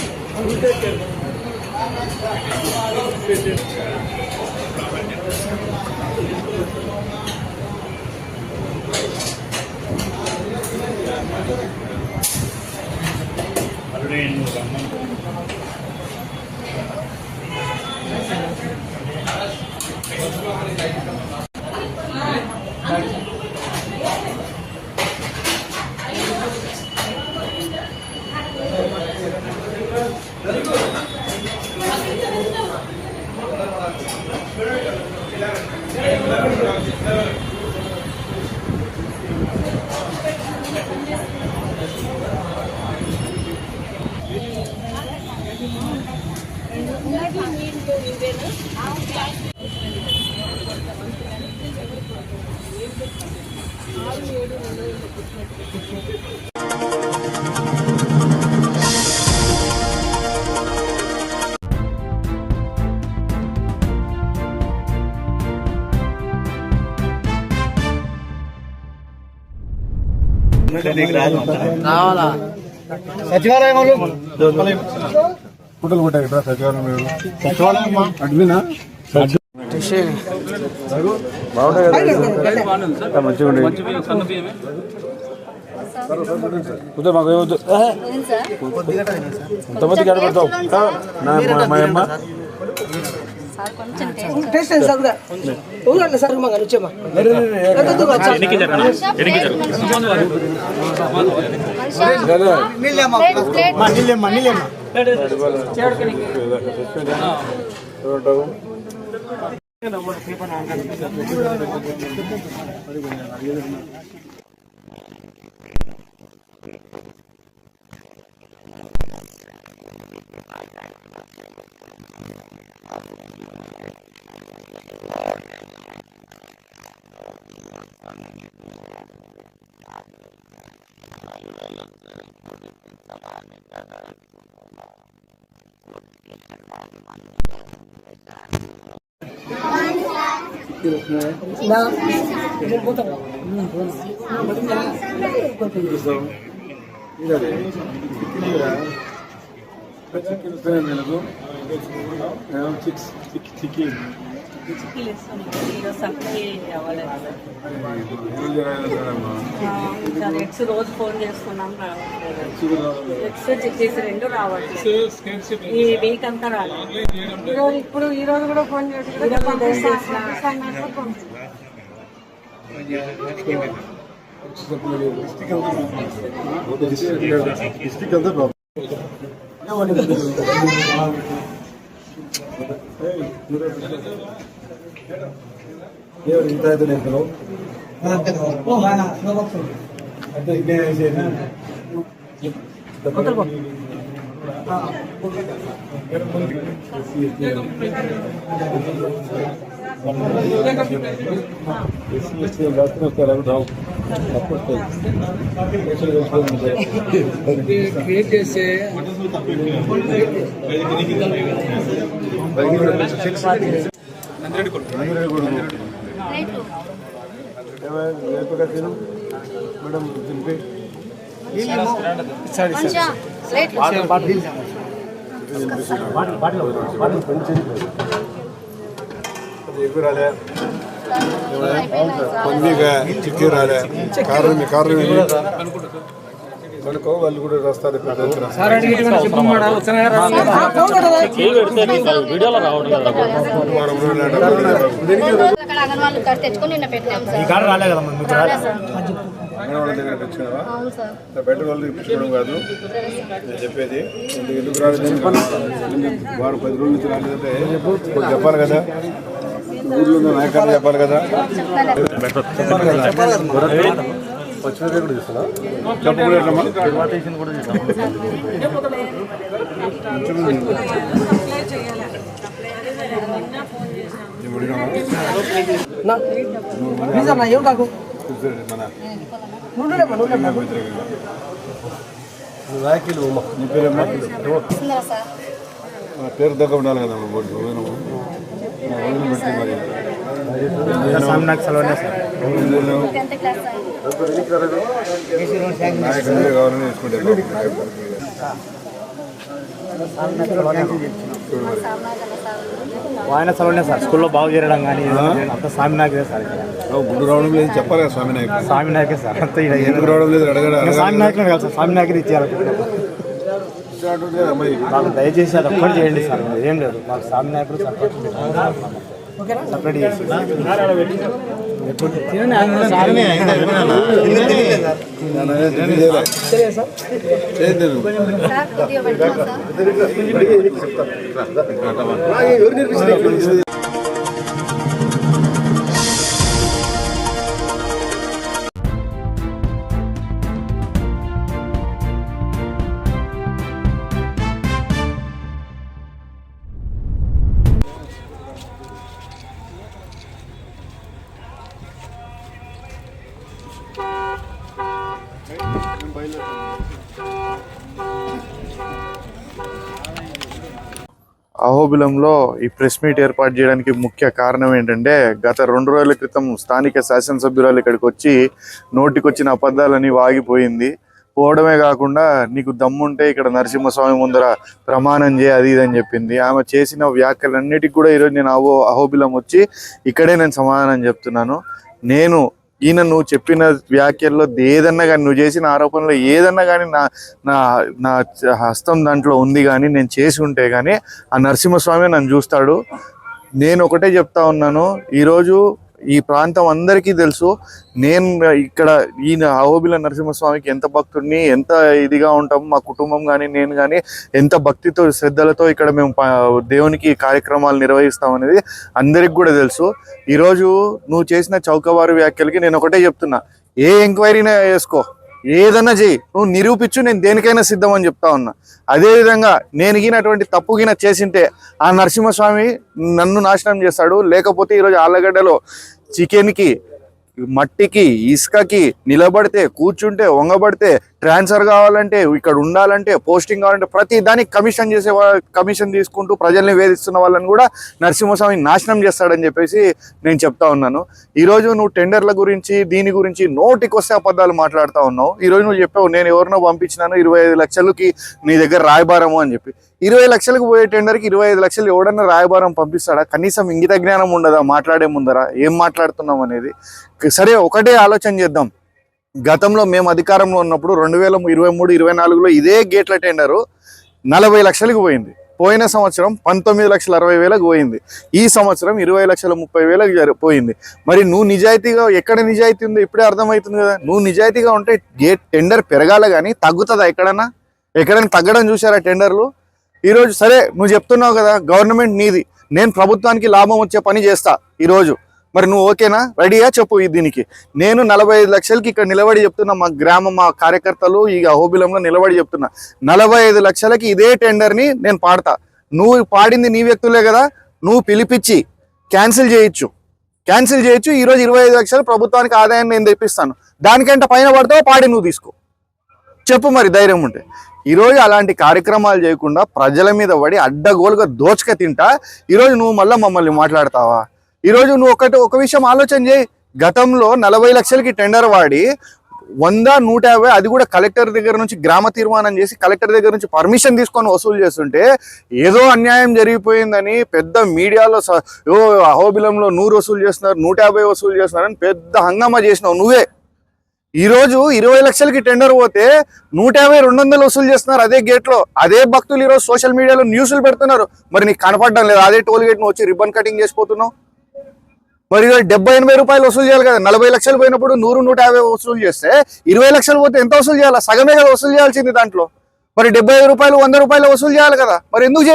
రావాలా సచివాలయం కుటలు కొట్టారు ఇక్కడ సచివాలయం అడ్మినా బాగుంటుంది మాకు ఏమవుతుంది ఎంతమంది కనబడతావు మా అమ్మ చికెన్ చిక్కీలు వేస్తున్నాం ఈరోజు సప్లై అవ్వలేదు సార్ ఎగ్స్ రోజు ఫోన్ చేస్తున్నాం రావట్లేదు ఎగ్స్ చిక్కీస్ రెండు రావట్లేదు ఈ వీక్ అంతా రాలేదు ఇప్పుడు ఈ రోజు కూడా ఫోన్ డిస్ట్రిక్ట్ అంతా ప్రాబ్లం. ఇంత అయితే నేను అంటే ఇదే క్రియేట్ చేస్తే మేడం తినిపి ఎక్కువ రాలే పందిగా చిక్కి రాలే కారణం కనుకో వాళ్ళు కూడా వస్తారు. బయట వాళ్ళు ఇప్పించుకోవడం కాదు నేను చెప్పేది. ఎందుకు రాలేదని వారు 10 రోజుల నుంచి రాలేదంటే చెప్పాలి కదా, ఊర్లో ఉన్న నాయకులు చెప్పాలి కదా. వచ్చిన కూడా చూస్తున్నా చెప్పకూడదమ్మా. పేరు దగ్గర ఉండాలి కదా గవర్నమెంట్ తీసుకుంటే ఆయన చదవనే సార్ స్కూల్లో బాగు చేయడం కానీ అంత స్వామి నాయకే సార్. గుడ్డు రావడం లేదు చెప్పాలి కదా స్వామి నాయక్. స్వామి నాయకే సార్ అంత ఎందుకు రావడం లేదు అడగడం. స్వామి నాయకులు కాదు సార్, స్వామి నాయకులు ఇచ్చారు. దయచేసి అది ఒక్కటి చేయండి సార్. ఏం లేదు మాకు స్వామి నాయకులు సపరేట్ చేసి అహోబిలంలో ఈ ప్రెస్ మీట్ ఏర్పాటు చేయడానికి ముఖ్య కారణం ఏంటంటే గత 2 రోజుల క్రితం స్థానిక శాసనసభ్యురాలు ఇక్కడికి వచ్చి నోటికొచ్చిన అబద్ధాలని వాగిపోయింది. పోవడమే కాకుండా నీకు దమ్ముంటే ఇక్కడ నరసింహస్వామి ముందర ప్రమాణం చేయి అది ఇదని చెప్పింది. ఆమె చేసిన వ్యాఖ్యలన్నిటికీ కూడా ఈరోజు నేను అహోబిలం వచ్చి ఇక్కడే నేను సమాధానం చెప్తున్నాను. ఈయన నువ్వు చెప్పిన వ్యాఖ్యల్లో ఏదన్నా కానీ, నువ్వు చేసిన ఆరోపణలో ఏదన్నా కానీ నా హస్తం దాంట్లో ఉంది కానీ, నేను చేసి ఉంటే కానీ ఆ నరసింహస్వామి నన్ను చూస్తాడు. నేను ఒకటే చెప్తా ఉన్నాను, ఈరోజు ఈ ప్రాంతం అందరికీ తెలుసు నేను ఇక్కడ ఈయన అహోబిల నరసింహస్వామికి ఎంత భక్తుడిని, ఎంత ఇదిగా ఉంటాము. మా కుటుంబం కానీ నేను కానీ ఎంత భక్తితో శ్రద్ధలతో ఇక్కడ మేము దేవునికి కార్యక్రమాలు నిర్వహిస్తామనేది అందరికి కూడా తెలుసు. ఈరోజు నువ్వు చేసిన చౌకబారు వ్యాఖ్యలకి నేను ఒకటే చెప్తున్నా, ఏ ఎంక్వైరీనే వేసుకో, ఏదన్నా చెయ్యి, నువ్వు నిరూపించు, నేను దేనికైనా సిద్ధం అని చెప్తా ఉన్నా. అదేవిధంగా నేను గినటువంటి తప్పు గిన చేసింటే ఆ నరసింహస్వామి నన్ను నాశనం చేస్తాడు. లేకపోతే ఈరోజు ఆళ్ళగడ్డలో చికెన్కి, మట్టికి, ఇసుకకి నిలబడితే, కూర్చుంటే, వంగబడితే ట్రాన్స్ఫర్ కావాలంటే, ఇక్కడ ఉండాలంటే, పోస్టింగ్ కావాలంటే ప్రతి దానికి కమిషన్ తీసుకుంటూ ప్రజల్ని వేధిస్తున్న వాళ్ళని కూడా నరసింహస్వామి నాశనం చేస్తాడని చెప్పేసి నేను చెప్తా ఉన్నాను. ఈరోజు నువ్వు టెండర్ల గురించి దీని గురించి నోటికి వస్తే అబద్ధాలు మాట్లాడుతూ ఉన్నావు. ఈరోజు నువ్వు చెప్పావు నేను ఎవరినో పంపించినాను 25 లక్షలకి నీ దగ్గర రాయబారము అని చెప్పి. 20 లక్షలకు పోయే టెండర్కి 25 లక్షలు ఎవడన్నా రాయబారం పంపిస్తాడా? కనీసం ఇంగిత జ్ఞానం ఉండదా మాట్లాడే ముందర ఏం మాట్లాడుతున్నాం అనేది? సరే ఒకటే ఆలోచన చేద్దాం. గతంలో మేము అధికారంలో ఉన్నప్పుడు 2023-24లో ఇదే గేట్ల టెండరు 40 లక్షలకు పోయింది. పోయిన సంవత్సరం 19,60,000 పోయింది. ఈ సంవత్సరం 20,30,000 పోయింది. మరి నువ్వు నిజాయితీగా, ఎక్కడ నిజాయితీ ఉందో ఇప్పుడే అర్థమవుతుంది కదా. నువ్వు నిజాయితీగా ఉంటే టెండర్ పెరగాల కానీ తగ్గుతుందా? ఎక్కడైనా తగ్గడం చూసారా టెండర్లు? ఈరోజు సరే నువ్వు చెప్తున్నావు కదా గవర్నమెంట్ నీది, నేను ప్రభుత్వానికి లాభం వచ్చే పని చేస్తా ఈరోజు, మరి నువ్వు ఓకేనా? రెడీయా చెప్పు దీనికి. నేను 45 లక్షలకి ఇక్కడ నిలబడి చెప్తున్నా, మా కార్యకర్తలు ఈ అహోబిలంలో నిలబడి చెప్తున్నా 45 లక్షలకి ఇదే టెండర్ని నేను పాడతా. నువ్వు పాడింది నీ వ్యక్తులే కదా, నువ్వు పిలిపించి క్యాన్సిల్ చేయొచ్చు. ఈరోజు 25 లక్షలు ప్రభుత్వానికి ఆదాయాన్ని నేను తెప్పిస్తాను. దానికంటే పైన పడతావు పాడి నువ్వు తీసుకో, చెప్పు మరి ధైర్యం ఉంటే. ఈరోజు అలాంటి కార్యక్రమాలు చేయకుండా ప్రజల మీద పడి అడ్డగోలుగా దోచుక తింటా ఈరోజు నువ్వు మళ్ళీ మమ్మల్ని మాట్లాడతావా? ఈరోజు నువ్వు ఒక విషయం ఆలోచన చేయి. గతంలో 40 లక్షలకి టెండర్ వాడి 100, 150 అది కూడా కలెక్టర్ దగ్గర నుంచి గ్రామ తీర్మానం చేసి కలెక్టర్ దగ్గర నుంచి పర్మిషన్ తీసుకొని వసూలు చేస్తుంటే ఏదో అన్యాయం జరిగిపోయిందని పెద్ద మీడియాలో అహోబిలంలో 100 వసూలు చేస్తున్నారు, 150 వసూలు చేస్తున్నారని పెద్ద హంగామా చేసినావు నువ్వే. ఈరోజు 20 లక్షలకి టెండర్ పోతే 150, 200 వసూలు చేస్తున్నారు అదే గేట్లో. అదే భక్తులు ఈరోజు సోషల్ మీడియాలో న్యూస్లు పెడుతున్నారు. మరి నీకు కనపడడం లేదు? అదే టోల్ గేట్ నువ్వు వచ్చి రిబ్బన్ కటింగ్ చేసిపోతున్నావు. మరి 70-80 రూపాయలు వసూలు చేయాలి కదా. 40 లక్షలు పోయినప్పుడు 100, 150 వసూలు చేస్తే 20 లక్షలు పోతే ఎంత వసూలు చేయాలి? సగమే కదా వసూలు చేయాల్సింది దాంట్లో. మరి 75 రూపాయలు, 100 రూపాయలు వసూలు చేయాలి కదా. మరి ఎందుకు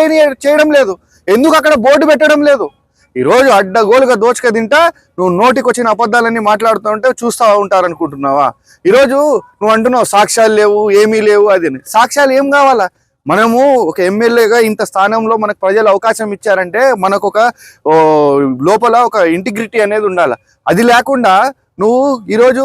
చేయడం లేదు? ఎందుకు అక్కడ బోర్డు పెట్టడం లేదు? ఈరోజు అడ్డగోలుగా దోచుక తింటా నువ్వు నోటికి వచ్చిన అబద్ధాలన్నీ మాట్లాడుతూ ఉంటే చూస్తూ ఉంటారనుకుంటున్నావా? ఈరోజు నువ్వు అంటున్నావు సాక్ష్యాలు లేవు, ఏమీ లేవు అది. సాక్ష్యాలు ఏం కావాలా? మనము ఒక ఎమ్మెల్యేగా ఇంత స్థానంలో మనకు ప్రజలు అవకాశం ఇచ్చారంటే మనకు ఒక లోపల ఒక ఇంటిగ్రిటీ అనేది ఉండాలి. అది లేకుండా ఈరోజు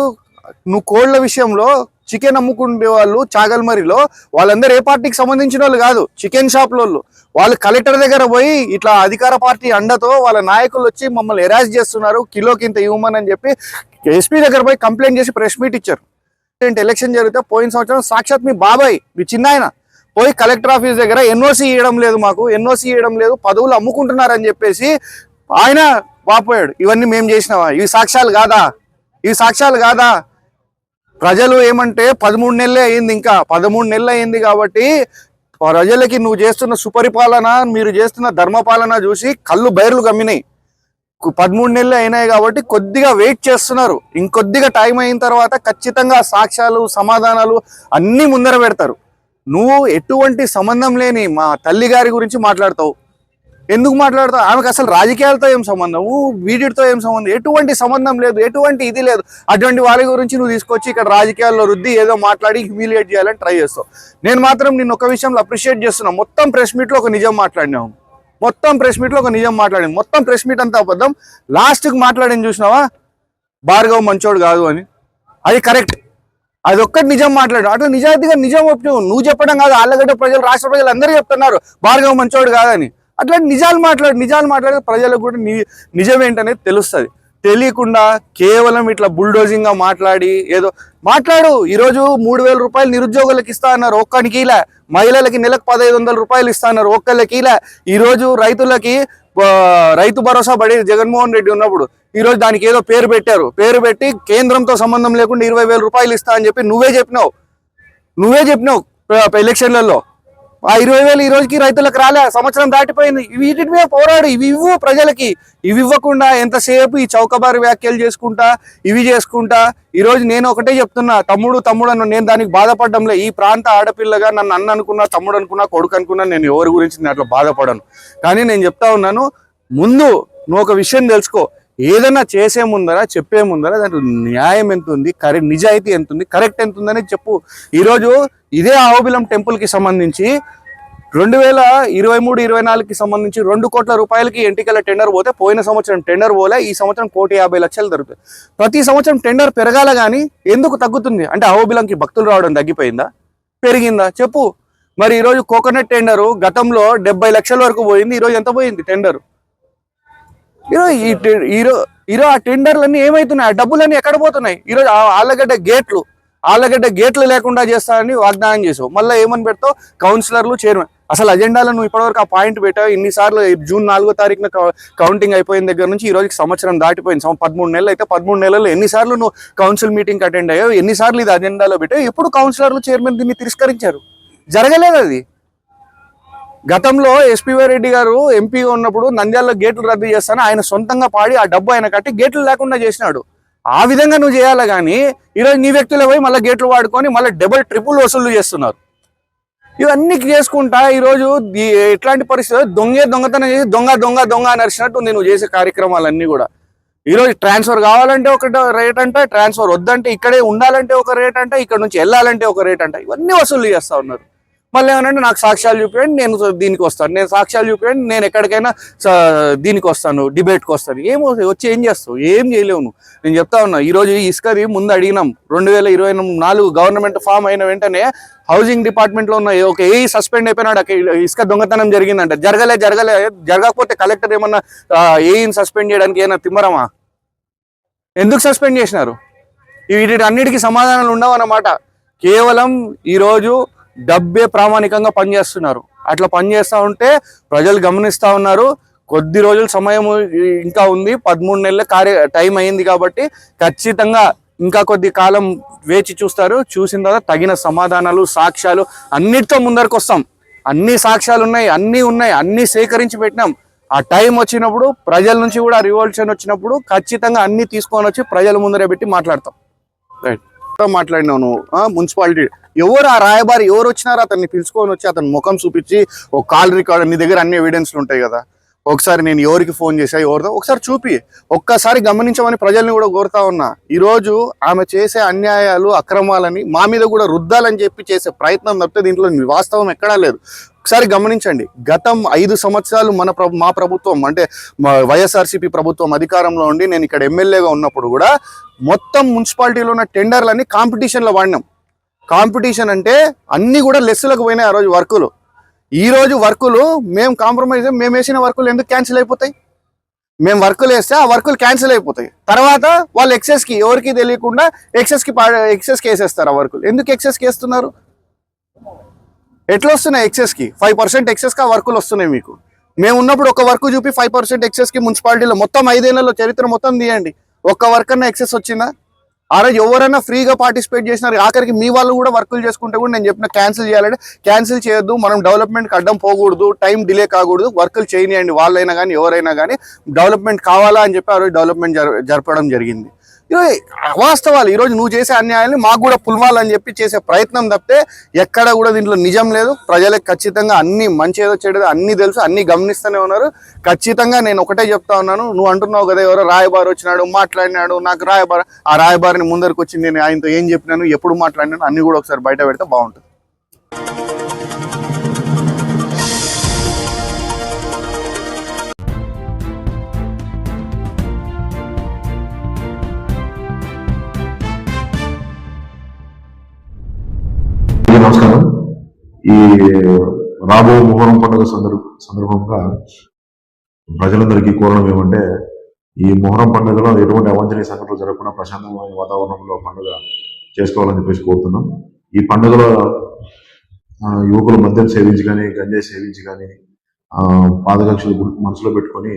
నువ్వు కోళ్ల విషయంలో చికెన్ అమ్ముకునే వాళ్ళు చాగల్మరిలో వాళ్ళందరూ ఏ పార్టీకి సంబంధించిన వాళ్ళు కాదు, చికెన్ షాప్లోళ్ళు. వాళ్ళు కలెక్టర్ దగ్గర పోయి ఇట్లా అధికార పార్టీ అండతో వాళ్ళ నాయకులు వచ్చి మమ్మల్ని హెరాస్ చేస్తున్నారు, కిలోకి ఇంత ఇవ్వమని చెప్పి ఎస్పీ దగ్గర పోయి కంప్లైంట్ చేసి ప్రెస్ మీట్ ఇచ్చారు. ఎలక్షన్ జరిగితే పోయిన సంవత్సరం సాక్షాత్ మీ బాబాయ్, మీ చిన్నాయన పోయి కలెక్టర్ ఆఫీస్ దగ్గర ఎన్ఓసి ఇవ్వడం లేదు, మాకు ఎన్ఓసి ఇవ్వడం లేదు, పదవులు అమ్ముకుంటున్నారని చెప్పేసి ఆయన వాపోయాడు. ఇవన్నీ మేము చేసినావా? ఇవి సాక్ష్యాలు కాదా? ప్రజలు ఏమంటే 13 నెలలే అయింది, ఇంకా 13 నెలలు అయింది కాబట్టి ప్రజలకి నువ్వు చేస్తున్న సుపరిపాలన, మీరు చేస్తున్న ధర్మపాలన చూసి కళ్ళు బైర్లు గమ్మినాయి. 13 నెలలు అయినాయి కాబట్టి కొద్దిగా వెయిట్ చేస్తున్నారు. ఇంకొద్దిగా టైం అయిన తర్వాత ఖచ్చితంగా సాక్ష్యాలు, సమాధానాలు అన్నీ ముందర పెడతారు. నువ్వు ఎటువంటి సంబంధం లేని మా తల్లి గారి గురించి మాట్లాడతావు. ఎందుకు మాట్లాడతావు? ఆమెకు అసలు రాజకీయాలతో ఏం సంబంధము, వీడితో ఏం సంబంధం? ఎటువంటి సంబంధం లేదు, ఎటువంటి ఇది లేదు. అటువంటి వాళ్ళ గురించి నువ్వు తీసుకొచ్చి ఇక్కడ రాజకీయాల్లో రుద్ది ఏదో మాట్లాడి హ్యూమిలియేట్ చేయాలని ట్రై చేస్తావు. నేను మాత్రం నిన్ను ఒక విషయంలో అప్రిషియేట్ చేస్తున్నా. మొత్తం ప్రెస్ మీట్లో ఒక నిజం మాట్లాడినావు. మొత్తం ప్రెస్ మీట్ అంతా అబద్ధం. లాస్ట్కి మాట్లాడింది చూసినావా, భార్గవ్ మంచోడు కాదు అని. అది కరెక్ట్, అది ఒక్కటి నిజం మాట్లాడు. అటు నిజాయితీగా నిజం ఒప్పుకోవు. నువ్వు చెప్పడం కాదు, ఆళ్ళగడ్డ ప్రజలు, రాష్ట్ర ప్రజలు అందరూ చెప్తున్నారు భార్గవ్ మంచోడు కాదని. అట్లాంటి నిజాలు మాట్లాడి ప్రజలకు కూడా నిజం ఏంటనేది తెలుస్తుంది. తెలియకుండా కేవలం ఇట్లా బుల్డోజింగ్ గా మాట్లాడి ఏదో మాట్లాడు. ఈరోజు 3,000 రూపాయలు నిరుద్యోగులకు ఇస్తా అన్నారు, ఒక్కడికి ఇలా. మహిళలకి నెలకు 1,500 రూపాయలు ఇస్తా అన్నారు, ఒక్కళ్ళకి ఇలా. ఈరోజు రైతులకి రైతు భరోసా పడి జగన్మోహన్ రెడ్డి ఉన్నప్పుడు ఈరోజు దానికి ఏదో పేరు పెట్టారు. పేరు పెట్టి కేంద్రంతో సంబంధం లేకుండా 20,000 రూపాయలు ఇస్తా అని చెప్పి నువ్వే చెప్పినావు ఎలక్షన్లలో. ఆ 20,000 ఈ రోజుకి రైతులకు రాలే, సంవత్సరం దాటిపోయింది. వీటి మీద పోరాడు, ఇవి ఇవ్వు ప్రజలకి. ఇవి ఇవ్వకుండా ఎంతసేపు ఈ చౌకబారు వ్యాఖ్యలు చేసుకుంటా ఈరోజు నేను ఒకటే చెప్తున్నా, తమ్ముడు అన్న, నేను దానికి బాధపడడంలే. ఈ ప్రాంత ఆడపిల్లగా నన్ను అన్న అనుకున్నా, తమ్ముడు అనుకున్నా, కొడుకు అనుకున్నా, నేను ఎవరి గురించి నేను అట్లా బాధపడను. కానీ నేను చెప్తా ఉన్నాను, ముందు నువ్వు ఒక విషయం తెలుసుకో. ఏదైనా చేసే ముందర, చెప్పే ముందర దాంట్లో న్యాయం ఎంత ఉంది, నిజాయితీ ఎంత ఉంది, కరెక్ట్ ఎంత ఉందని చెప్పు. ఈరోజు ఇదే అహోబిలం టెంపుల్కి సంబంధించి 2023-24కి సంబంధించి 2 కోట్ల రూపాయలకి ఎన్నికల టెండర్ పోతే పోయిన సంవత్సరం టెండర్ పోలే, ఈ సంవత్సరం 1,50,00,000 దొరుకుతుంది. ప్రతి సంవత్సరం టెండర్ పెరగాల కానీ ఎందుకు తగ్గుతుంది అంటే అహోబిలంకి భక్తులు రావడం తగ్గిపోయిందా పెరిగిందా చెప్పు. మరి ఈరోజు కోకోనట్ టెండరు గతంలో 70 లక్షల వరకు పోయింది, ఈరోజు ఎంత పోయింది టెండర్? ఈరోజు ఆ టెండర్లన్నీ ఏమవుతున్నాయి, ఆ డబ్బులన్నీ ఎక్కడ పోతున్నాయి? ఈరోజు ఆళ్ళగడ్డ గేట్లు లేకుండా చేస్తానని వాగ్దానం చేసావు, మళ్ళీ ఏమని పెడతావు కౌన్సిలర్లు చైర్మన్. అసలు అజెండాలో నువ్వు ఇప్పటివరకు ఆ పాయింట్ పెట్టావు. ఇన్నిసార్లు జూన్ 4వ తారీఖున కౌంటింగ్ అయిపోయిన దగ్గర నుంచి ఈ రోజుకి సంవత్సరం దాటిపోయింది. 13 నెలలు అయితే 13 నెలల్లో ఎన్నిసార్లు నువ్వు కౌన్సిల్ మీటింగ్ అటెండ్ అయ్యావు, ఎన్నిసార్లు ఇది అజెండాలో పెట్టావు? ఎప్పుడు కౌన్సిలర్లు చైర్మన్ దీన్ని తిరస్కరించారు, జరగలేదు అది. గతంలో ఎస్పీవై రెడ్డి గారు ఎంపీగా ఉన్నప్పుడు నంద్యాలలో గేట్లు రద్దు చేస్తాను ఆయన సొంతంగా పాడి ఆ డబ్బు ఆయన కట్టి గేట్లు లేకుండా చేసినాడు. ఆ విధంగా నువ్వు చేయాలి కానీ ఈరోజు నీ వ్యక్తులే పోయి మళ్ళీ గేట్లు వాడుకొని మళ్ళీ డబుల్ ట్రిపుల్ వసూలు చేస్తున్నారు. ఇవన్నీ చేసుకుంటా ఈరోజు ఎట్లాంటి పరిస్థితి, దొంగతనం చేసి దొంగ నడిచినట్టు ఉంది నువ్వు చేసే కార్యక్రమాలన్నీ కూడా. ఈరోజు ట్రాన్స్ఫర్ కావాలంటే ఒక రేట్ అంట, ట్రాన్స్ఫర్ వద్దంటే ఇక్కడే ఉండాలంటే ఒక రేట్ అంట, ఇక్కడ నుంచి వెళ్ళాలంటే ఒక రేట్ అంట. ఇవన్నీ వసూలు చేస్తూ ఉన్నారు. మళ్ళీ ఏమనంటే నాకు సాక్ష్యాలు చూపించండి నేను దీనికి వస్తాను, నేను సాక్ష్యాలు చూపించండి నేను ఎక్కడికైనా దీనికి వస్తాను, డిబేట్కి వస్తాను. వచ్చి ఏం చేస్తావు? ఏం చేయలేవు నువ్వు. నేను చెప్తా ఉన్నా ఈరోజు ఇసుకది ముందు అడిగినాం 2024 గవర్నమెంట్ ఫామ్ అయిన వెంటనే హౌసింగ్ డిపార్ట్మెంట్లో ఉన్న ఒక ఏ సస్పెండ్ అయిపోయినాడు, ఇసుక దొంగతనం జరిగిందంట. జరగకపోతే కలెక్టర్ ఏమన్నా ఏఈని సస్పెండ్ చేయడానికి ఏమైనా తిమ్మరమా? ఎందుకు సస్పెండ్ చేసినారు? వీటి అన్నిటికీ సమాధానాలు ఉండవు అన్నమాట. కేవలం ఈరోజు డబ్బే ప్రామాణికంగా పనిచేస్తున్నారు. అట్లా పనిచేస్తూ ఉంటే ప్రజలు గమనిస్తూ ఉన్నారు. కొద్ది రోజుల సమయం ఇంకా ఉంది, 13 నెలల టైం అయింది కాబట్టి ఖచ్చితంగా ఇంకా కొద్ది కాలం వేచి చూస్తారు. చూసిన తర్వాత తగిన సమాధానాలు సాక్ష్యాలు అన్నిటితో ముందరకు వస్తాం. అన్ని సాక్ష్యాలు ఉన్నాయి, అన్నీ సేకరించి పెట్టినాం. ఆ టైం వచ్చినప్పుడు ప్రజల నుంచి కూడా రివోల్యూషన్ వచ్చినప్పుడు ఖచ్చితంగా అన్ని తీసుకొని వచ్చి ప్రజల ముందరే పెట్టి మాట్లాడతాం. రైట్ మాట్లాడినావు నువ్వు మున్సిపాలిటీ ఎవరు ఆ రాయబారి ఎవరు వచ్చినారో అతన్ని పిలుచుకొని వచ్చి అతని ముఖం చూపించి ఒక కాల్ రికార్డ్ నీ దగ్గర అన్ని ఎవిడెన్స్లు ఉంటాయి కదా, ఒకసారి నేను ఎవరికి ఫోన్ చేసా ఎవరితో ఒకసారి చూపి ఒక్కసారి గమనించమని ప్రజల్ని కూడా కోరుతా ఉన్నా. ఈరోజు ఆమె చేసే అన్యాయాలు అక్రమాలని మా మీద కూడా రుద్దాలని చెప్పి చేసే ప్రయత్నం తప్పితే దీంట్లో వాస్తవం ఎక్కడా లేదు. ఒకసారి గమనించండి. గతం 5 సంవత్సరాలు మా ప్రభుత్వం అంటే వైఎస్ఆర్సీపీ ప్రభుత్వం అధికారంలో ఉండి నేను ఇక్కడ ఎమ్మెల్యేగా ఉన్నప్పుడు కూడా మొత్తం మున్సిపాలిటీలో ఉన్న టెండర్లన్నీ కాంపిటీషన్లో వాడినాం. కాంపిటీషన్ అంటే అన్నీ కూడా లెస్సులకు పోయినాయి ఆ రోజు వర్కులు. ఈ రోజు వర్కులు మేము కాంప్రమైజ్, మేము వేసిన వర్కులు ఎందుకు క్యాన్సిల్ అయిపోతాయి? మేము వర్కులు వేస్తే ఆ వర్కులు క్యాన్సిల్ అయిపోతాయి. తర్వాత వాళ్ళు ఎక్సెస్కి ఎవరికి తెలియకుండా ఎక్సెస్కి వేసేస్తారు. ఆ వర్కులు ఎందుకు ఎక్సెస్కి వేస్తున్నారు? ఎట్లా వస్తున్నాయి ఎక్సెస్కి? 5% ఎక్సెస్కి ఆ వర్కులు వస్తున్నాయి మీకు. మేము ఉన్నప్పుడు ఒక వర్క్ చూపి 5% ఎక్సెస్కి మున్సిపాలిటీలో మొత్తం 5 ఏళ్లలో చరిత్ర మొత్తం తీయండి, ఒక్క వర్క్ అన్నా ఎక్సెస్ వచ్చిందా? ఆ రోజు ఎవరైనా ఫ్రీగా పార్టిసిపేట్ చేసినారు. ఆఖరికి మీ వాళ్ళు కూడా వర్కులు చేసుకుంటే కూడా నేను చెప్పిన క్యాన్సిల్ చేయాలంటే క్యాన్సిల్ చేయొద్దు, మనం డెవలప్మెంట్కి అడ్డం పోకూడదు, టైం డిలే కాకూడదు, వర్కులు చేయనియండి వాళ్ళైనా కానీ ఎవరైనా కానీ. డెవలప్మెంట్ కావాలా అని చెప్పి ఆ రోజు డెవలప్మెంట్ జరపడం జరిగింది. వాస్తవాలు ఈరోజు నువ్వు చేసే అన్యాయాన్ని మాకు కూడా పుల్వాలని చెప్పి చేసే ప్రయత్నం తప్పితే ఎక్కడ కూడా దీంట్లో నిజం లేదు. ప్రజలకు ఖచ్చితంగా అన్ని మంచి ఏదో చెడేదో అన్ని తెలుసు, అన్ని గమనిస్తూనే ఉన్నారు. ఖచ్చితంగా నేను ఒకటే చెప్తా ఉన్నాను, నువ్వు అంటున్నావు కదా ఎవరో రాయబారి వచ్చినాడు మాట్లాడినాడు, నాకు ఆ రాయబారిని ముందరికి వచ్చి నేను ఆయనతో ఏం చెప్పినాను ఎప్పుడు మాట్లాడినాను అన్ని కూడా ఒకసారి బయట పెడితే బాగుంటుంది. నమస్కారం. ఈ రాబో మొహరం పండుగ సందర్భంగా ప్రజలందరికీ కోరడం ఏమంటే ఈ మొహరం పండుగలో ఎటువంటి అవాంఛనీయ సంఘటనలు జరగకుండా ప్రశాంతమైన వాతావరణంలో పండుగ చేసుకోవాలని చెప్పేసి కోరుతున్నాం. ఈ పండుగలో యువకులు మద్యం సేవించి కానీ గంజాయి సేవించి కానీ పాదకక్షలు మనసులో పెట్టుకొని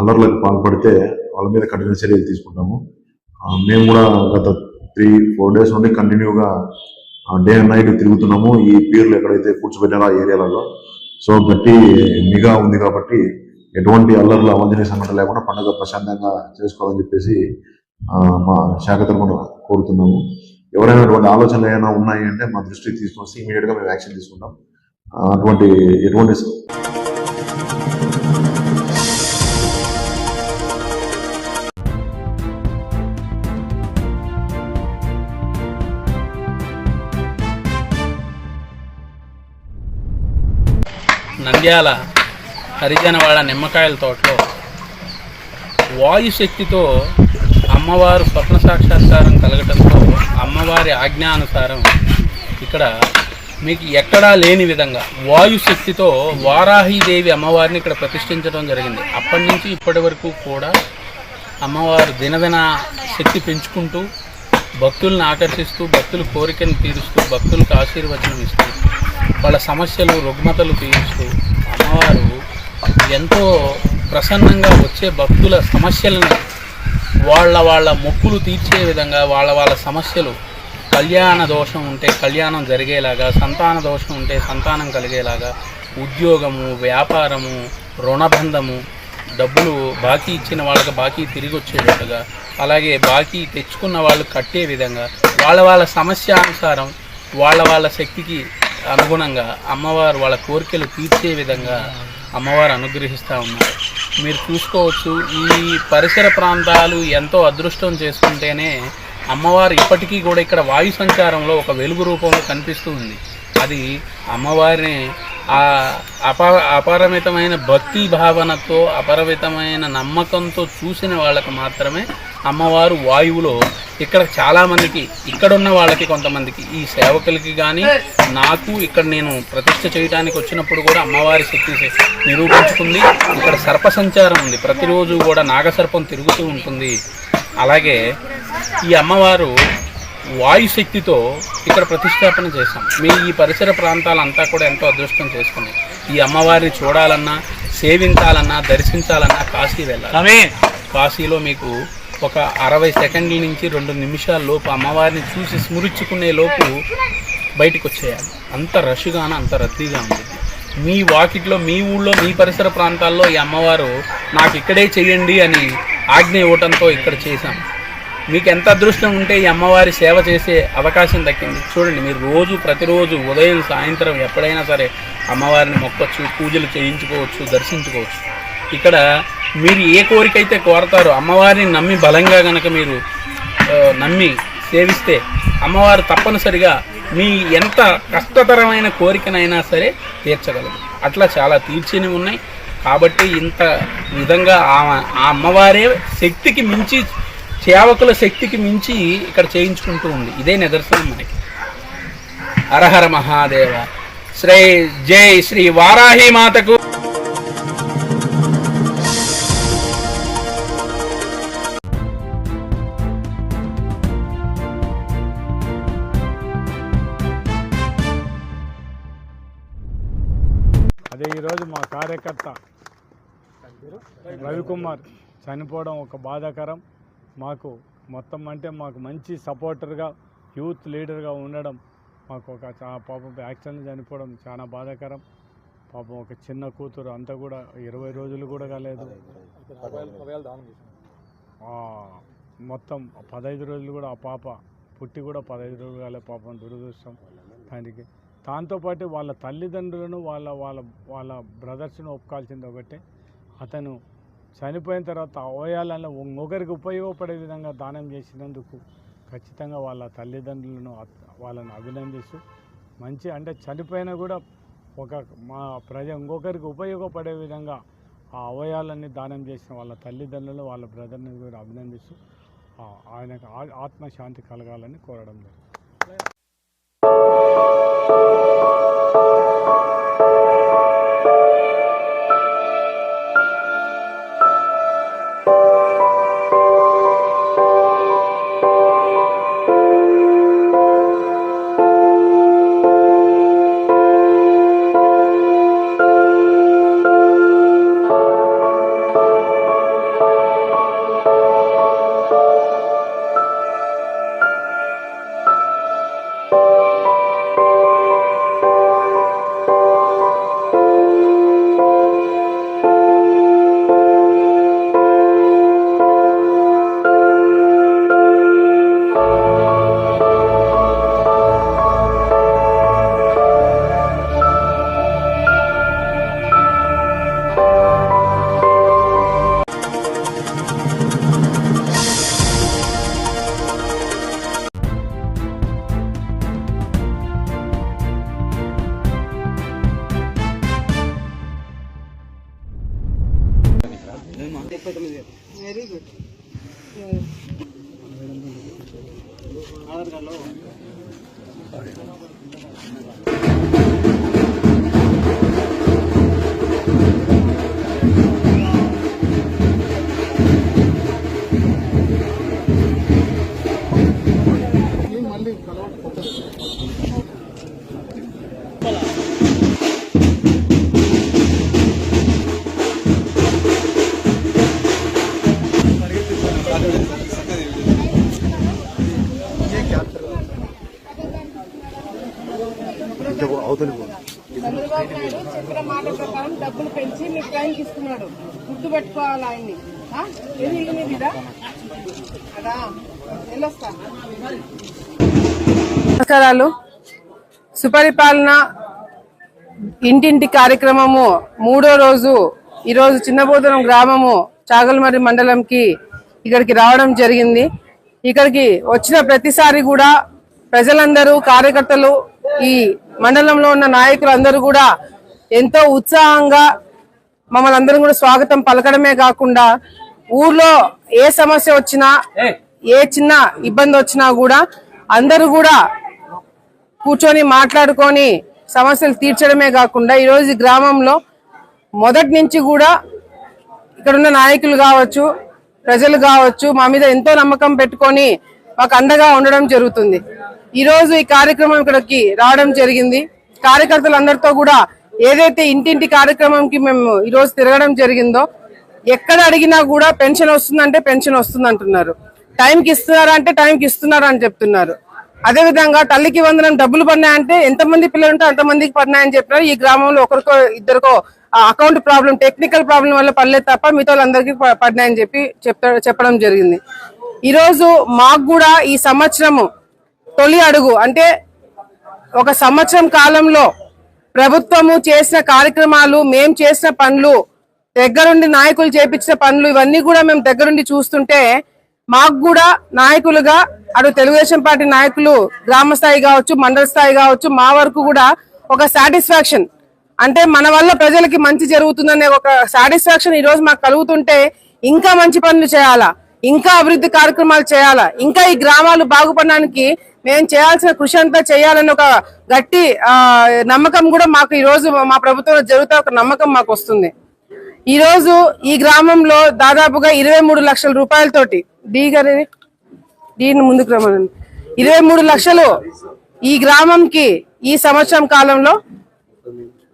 అల్లర్లకు పాల్పడితే వాళ్ళ మీద కఠిన చర్యలు తీసుకుంటాము. మేము కూడా గత 3-4 డేస్ నుండి కంటిన్యూగా డే అండ్ నైట్ తిరుగుతున్నాము ఈ పీర్లు ఎక్కడైతే కూర్చోబెట్టారో ఆ ఏరియాలలో. సో గట్టి నిఘా ఉంది కాబట్టి ఎటువంటి అల్లర్లు అవాంఛనీయ సంఘటన లేకుండా పండుగ ప్రశాంతంగా చేసుకోవాలని చెప్పేసి మా శాఖ తరఫున కోరుతున్నాము. ఎవరైనా అటువంటి ఆలోచనలు ఏమైనా ఉన్నాయి అంటే మా దృష్టికి తీసుకొస్తే ఇమీడియట్గా మేము యాక్షన్ తీసుకుంటాం. ఎటువంటి నంద్యాల హరిజనవాడ నిమ్మకాయల తోటలో వాయుశక్తితో అమ్మవారు స్వప్న సాక్షాత్కారం కలగటంతో అమ్మవారి ఆజ్ఞానుసారం ఇక్కడ మీకు ఎక్కడా లేని విధంగా వాయుశక్తితో వారాహీదేవి అమ్మవారిని ఇక్కడ ప్రతిష్ఠించడం జరిగింది. అప్పటి నుంచి ఇప్పటి వరకు కూడా అమ్మవారు దినదిన శక్తి పెంచుకుంటూ భక్తులను ఆకర్షిస్తూ భక్తుల కోరికను తీరుస్తూ భక్తులకు ఆశీర్వచనం ఇస్తూ వాళ్ళ సమస్యలు రుగ్మతలు తీరుస్తూ అమ్మవారు ఎంతో ప్రసన్నంగా వచ్చే భక్తుల సమస్యలను వాళ్ళ మొక్కులు తీర్చే విధంగా వాళ్ళ సమస్యలు కళ్యాణ దోషం ఉంటే కళ్యాణం జరిగేలాగా, సంతాన దోషం ఉంటే సంతానం కలిగేలాగా, ఉద్యోగము, వ్యాపారము, రుణబంధము, డబ్బులు బాకీ ఇచ్చిన వాళ్ళకి బాకీ తిరిగి వచ్చేటట్టుగా, అలాగే బాకీ తెచ్చుకున్న వాళ్ళు కట్టే విధంగా వాళ్ళ సమస్యానుసారం వాళ్ళ శక్తికి అనుగుణంగా అమ్మవారు వాళ్ళ కోరికలు తీర్చే విధంగా అమ్మవారు అనుగ్రహిస్తూ ఉన్నారు. మీరు చూసుకోవచ్చు, ఈ పరిసర ప్రాంతాలు ఎంతో అదృష్టం చేసుకుంటేనే అమ్మవారు ఇప్పటికీ కూడా ఇక్కడ వాయు సంచారంలో ఒక వెలుగు రూపంలో కనిపిస్తూ ఉంది. అది అమ్మవారిని అపరిమితమైన భక్తి భావనతో అపరిమితమైన నమ్మకంతో చూసిన వాళ్ళకి మాత్రమే అమ్మవారు వాయువులో ఇక్కడ చాలామందికి, ఇక్కడున్న వాళ్ళకి, కొంతమందికి, ఈ సేవకులకి కానీ నాకు ఇక్కడ నేను ప్రతిష్ఠ చేయడానికి వచ్చినప్పుడు కూడా అమ్మవారి శక్తి నిరూపించుకుంది. ఇక్కడ సర్ప సంచారం ఉంది, ప్రతిరోజు కూడా నాగసర్పం తిరుగుతూ ఉంటుంది. అలాగే ఈ అమ్మవారు వాయుశక్తితో ఇక్కడ ప్రతిష్టాపన చేశాం. మీ ఈ పరిసర ప్రాంతాలంతా కూడా ఎంతో అదృష్టం చేసుకున్నాయి. ఈ అమ్మవారిని చూడాలన్నా, సేవించాలన్నా, దర్శించాలన్నా కాశీ వెళ్ళాలి. కాశీలో మీకు ఒక 60 సెకండ్ల నుంచి 2 నిమిషాల లోపు అమ్మవారిని చూసి స్మరించుకునే లోపు బయటకు వచ్చేయాలి. అంత రష్గాను అంత రద్దీగా ఉంటుంది. మీ వాకిట్లో, మీ ఊళ్ళో, మీ పరిసర ప్రాంతాల్లో ఈ అమ్మవారు నాకు ఇక్కడే చేయండి అని ఆజ్ఞ ఇవ్వటంతో ఇక్కడ చేశాం. మీకు ఎంత అదృష్టం ఉంటే ఈ అమ్మవారి సేవ చేసే అవకాశం దక్కింది. చూడండి, మీరు ప్రతిరోజు ఉదయం సాయంత్రం ఎప్పుడైనా సరే అమ్మవారిని మొక్కొచ్చు, పూజలు చేయించుకోవచ్చు, దర్శించుకోవచ్చు. ఇక్కడ మీరు ఏ కోరిక అయితే కోరతారో అమ్మవారిని నమ్మి బలంగా కనుక మీరు నమ్మి సేవిస్తే అమ్మవారు తప్పనిసరిగా మీ ఎంత కష్టతరమైన కోరికనైనా సరే తీర్చగలరు. అట్లా చాలా తీర్చినవి ఉన్నాయి. కాబట్టి ఇంత విధంగా ఆ అమ్మవారే శక్తికి మించి, సేవకుల శక్తికి మించి ఇక్కడ చేయించుకుంటూ ఉంది. ఇదే నిదర్శనం మనకి. హరహర మహాదేవ. జై శ్రీ వారాహి మాతకు. అదే ఈరోజు మా కార్యకర్త రవికుమార్ చనిపోవడం ఒక బాధాకరం. మాకు మొత్తం అంటే మాకు మంచి సపోర్టర్గా, యూత్ లీడర్గా ఉండడం మాకు ఒక పాపం యాక్సిడెంట్ చనిపోవడం చాలా బాధాకరం. పాపం ఒక చిన్న కూతురు, అంతా కూడా 20 రోజులు కూడా కాలేదు, మొత్తం 15 రోజులు కూడా ఆ పాప పుట్టి కూడా 15 రోజులు కాలేదు. పాపం దురదృష్టం దానికి. దాంతోపాటు వాళ్ళ తల్లిదండ్రులను వాళ్ళ బ్రదర్స్ను ఒప్పుకోవాల్సింది ఒకటే, అతను చనిపోయిన తర్వాత అవయాలను ఒకరికి ఉపయోగపడే విధంగా దానం చేసినందుకు ఖచ్చితంగా వాళ్ళ తల్లిదండ్రులను వాళ్ళని అభినందిస్తూ, మంచి అంటే చనిపోయినా కూడా ఇంకొకరికి ఉపయోగపడే విధంగా ఆ అవయాలన్నీ దానం చేసిన వాళ్ళ తల్లిదండ్రులు, వాళ్ళ బ్రదర్ని కూడా అభినందిస్తూ ఆయనకు ఆత్మశాంతి కలగాలని కోరడం జరిగింది. చంద్రబాబు నాయుడు చెప్పిన మాట ప్రకారం డబ్బులు పెంచి మీకు టైంకి ఇస్తున్నాడు. గుర్తుపెట్టుకోవాలి ఆయన్ని. ఏది ఇల్లు మీద అదా వెళ్ళొస్తా. నమస్కారాలు. సుపరిపాలన ఇంటింటి కార్యక్రమము 3వ రోజు ఈరోజు చిన్నబోధనం గ్రామము చాగల్మరి మండలంకి ఇక్కడికి రావడం జరిగింది. ఇక్కడికి వచ్చిన ప్రతిసారి కూడా ప్రజలందరూ, కార్యకర్తలు, ఈ మండలంలో ఉన్న నాయకులు అందరూ కూడా ఎంతో ఉత్సాహంగా మమ్మల్ని అందరం కూడా స్వాగతం పలకడమే కాకుండా ఊర్లో ఏ సమస్య వచ్చినా, ఏ చిన్న ఇబ్బంది వచ్చినా కూడా అందరూ కూడా కూర్చొని మాట్లాడుకొని సమస్యలు తీర్చడమే కాకుండా ఈరోజు ఈ గ్రామంలో మొదటి నుంచి కూడా ఇక్కడున్న నాయకులు కావచ్చు, ప్రజలు కావచ్చు, మా మీద ఎంతో నమ్మకం పెట్టుకొని మాకు అండగా ఉండడం జరుగుతుంది. ఈ రోజు ఈ కార్యక్రమం ఇక్కడికి రావడం జరిగింది. కార్యకర్తలందరితో కూడా ఏదైతే ఇంటింటి కార్యక్రమంకి మేము ఈ రోజు తిరగడం జరిగిందో, ఎక్కడ అడిగినా కూడా పెన్షన్ వస్తుందంటే పెన్షన్ వస్తుంది అంటున్నారు, టైంకి ఇస్తున్నారా అంటే టైంకి ఇస్తున్నారు అని చెప్తున్నారు. అదే విధంగా తల్లికి వందనం డబ్బులు పడినాయంటే ఎంతమంది పిల్లలు ఉంటే అంతమందికి పడినాయని చెప్పినారు. ఈ గ్రామంలో ఒకరికో ఇద్దరికో అకౌంట్ ప్రాబ్లం, టెక్నికల్ ప్రాబ్లం వల్ల పడలేదు తప్ప మిగతా వాళ్ళందరికీ పడినాయని చెప్పడం జరిగింది. ఈ రోజు మాకు కూడా ఈ సంవత్సరము తొలి అడుగు అంటే ఒక సంవత్సరం కాలంలో ప్రభుత్వము చేసిన కార్యక్రమాలు, మేం చేసిన పనులు, దగ్గరుండి నాయకులు చేపించిన పనులు, ఇవన్నీ కూడా మేము దగ్గరుండి చూస్తుంటే మాకు కూడా నాయకులుగా అటు తెలుగుదేశం పార్టీ నాయకులు గ్రామ స్థాయి కావచ్చు, మండల స్థాయి కావచ్చు, మా వరకు కూడా ఒక సాటిస్ఫాక్షన్, అంటే మన వల్ల ప్రజలకి మంచి జరుగుతుందనే ఒక సాటిస్ఫాక్షన్ ఈ రోజు మాకు కలుగుతుంటే ఇంకా మంచి పనులు చేయాలా, ఇంకా అభివృద్ధి కార్యక్రమాలు చేయాలా, ఇంకా ఈ గ్రామాలు బాగుపడడానికి మేము చేయాల్సిన కృషి అంతా చేయాలని ఒక గట్టి నమ్మకం కూడా మాకు ఈ రోజు మా ప్రభుత్వంలో జరుగుతా ఒక నమ్మకం మాకు వస్తుంది. ఈ రోజు ఈ గ్రామంలో దాదాపుగా 23 లక్షల రూపాయలతోటి దీన్ని ముందుకు రమ్మనండి 23 లక్షలు ఈ గ్రామంకి ఈ సంవత్సరం కాలంలో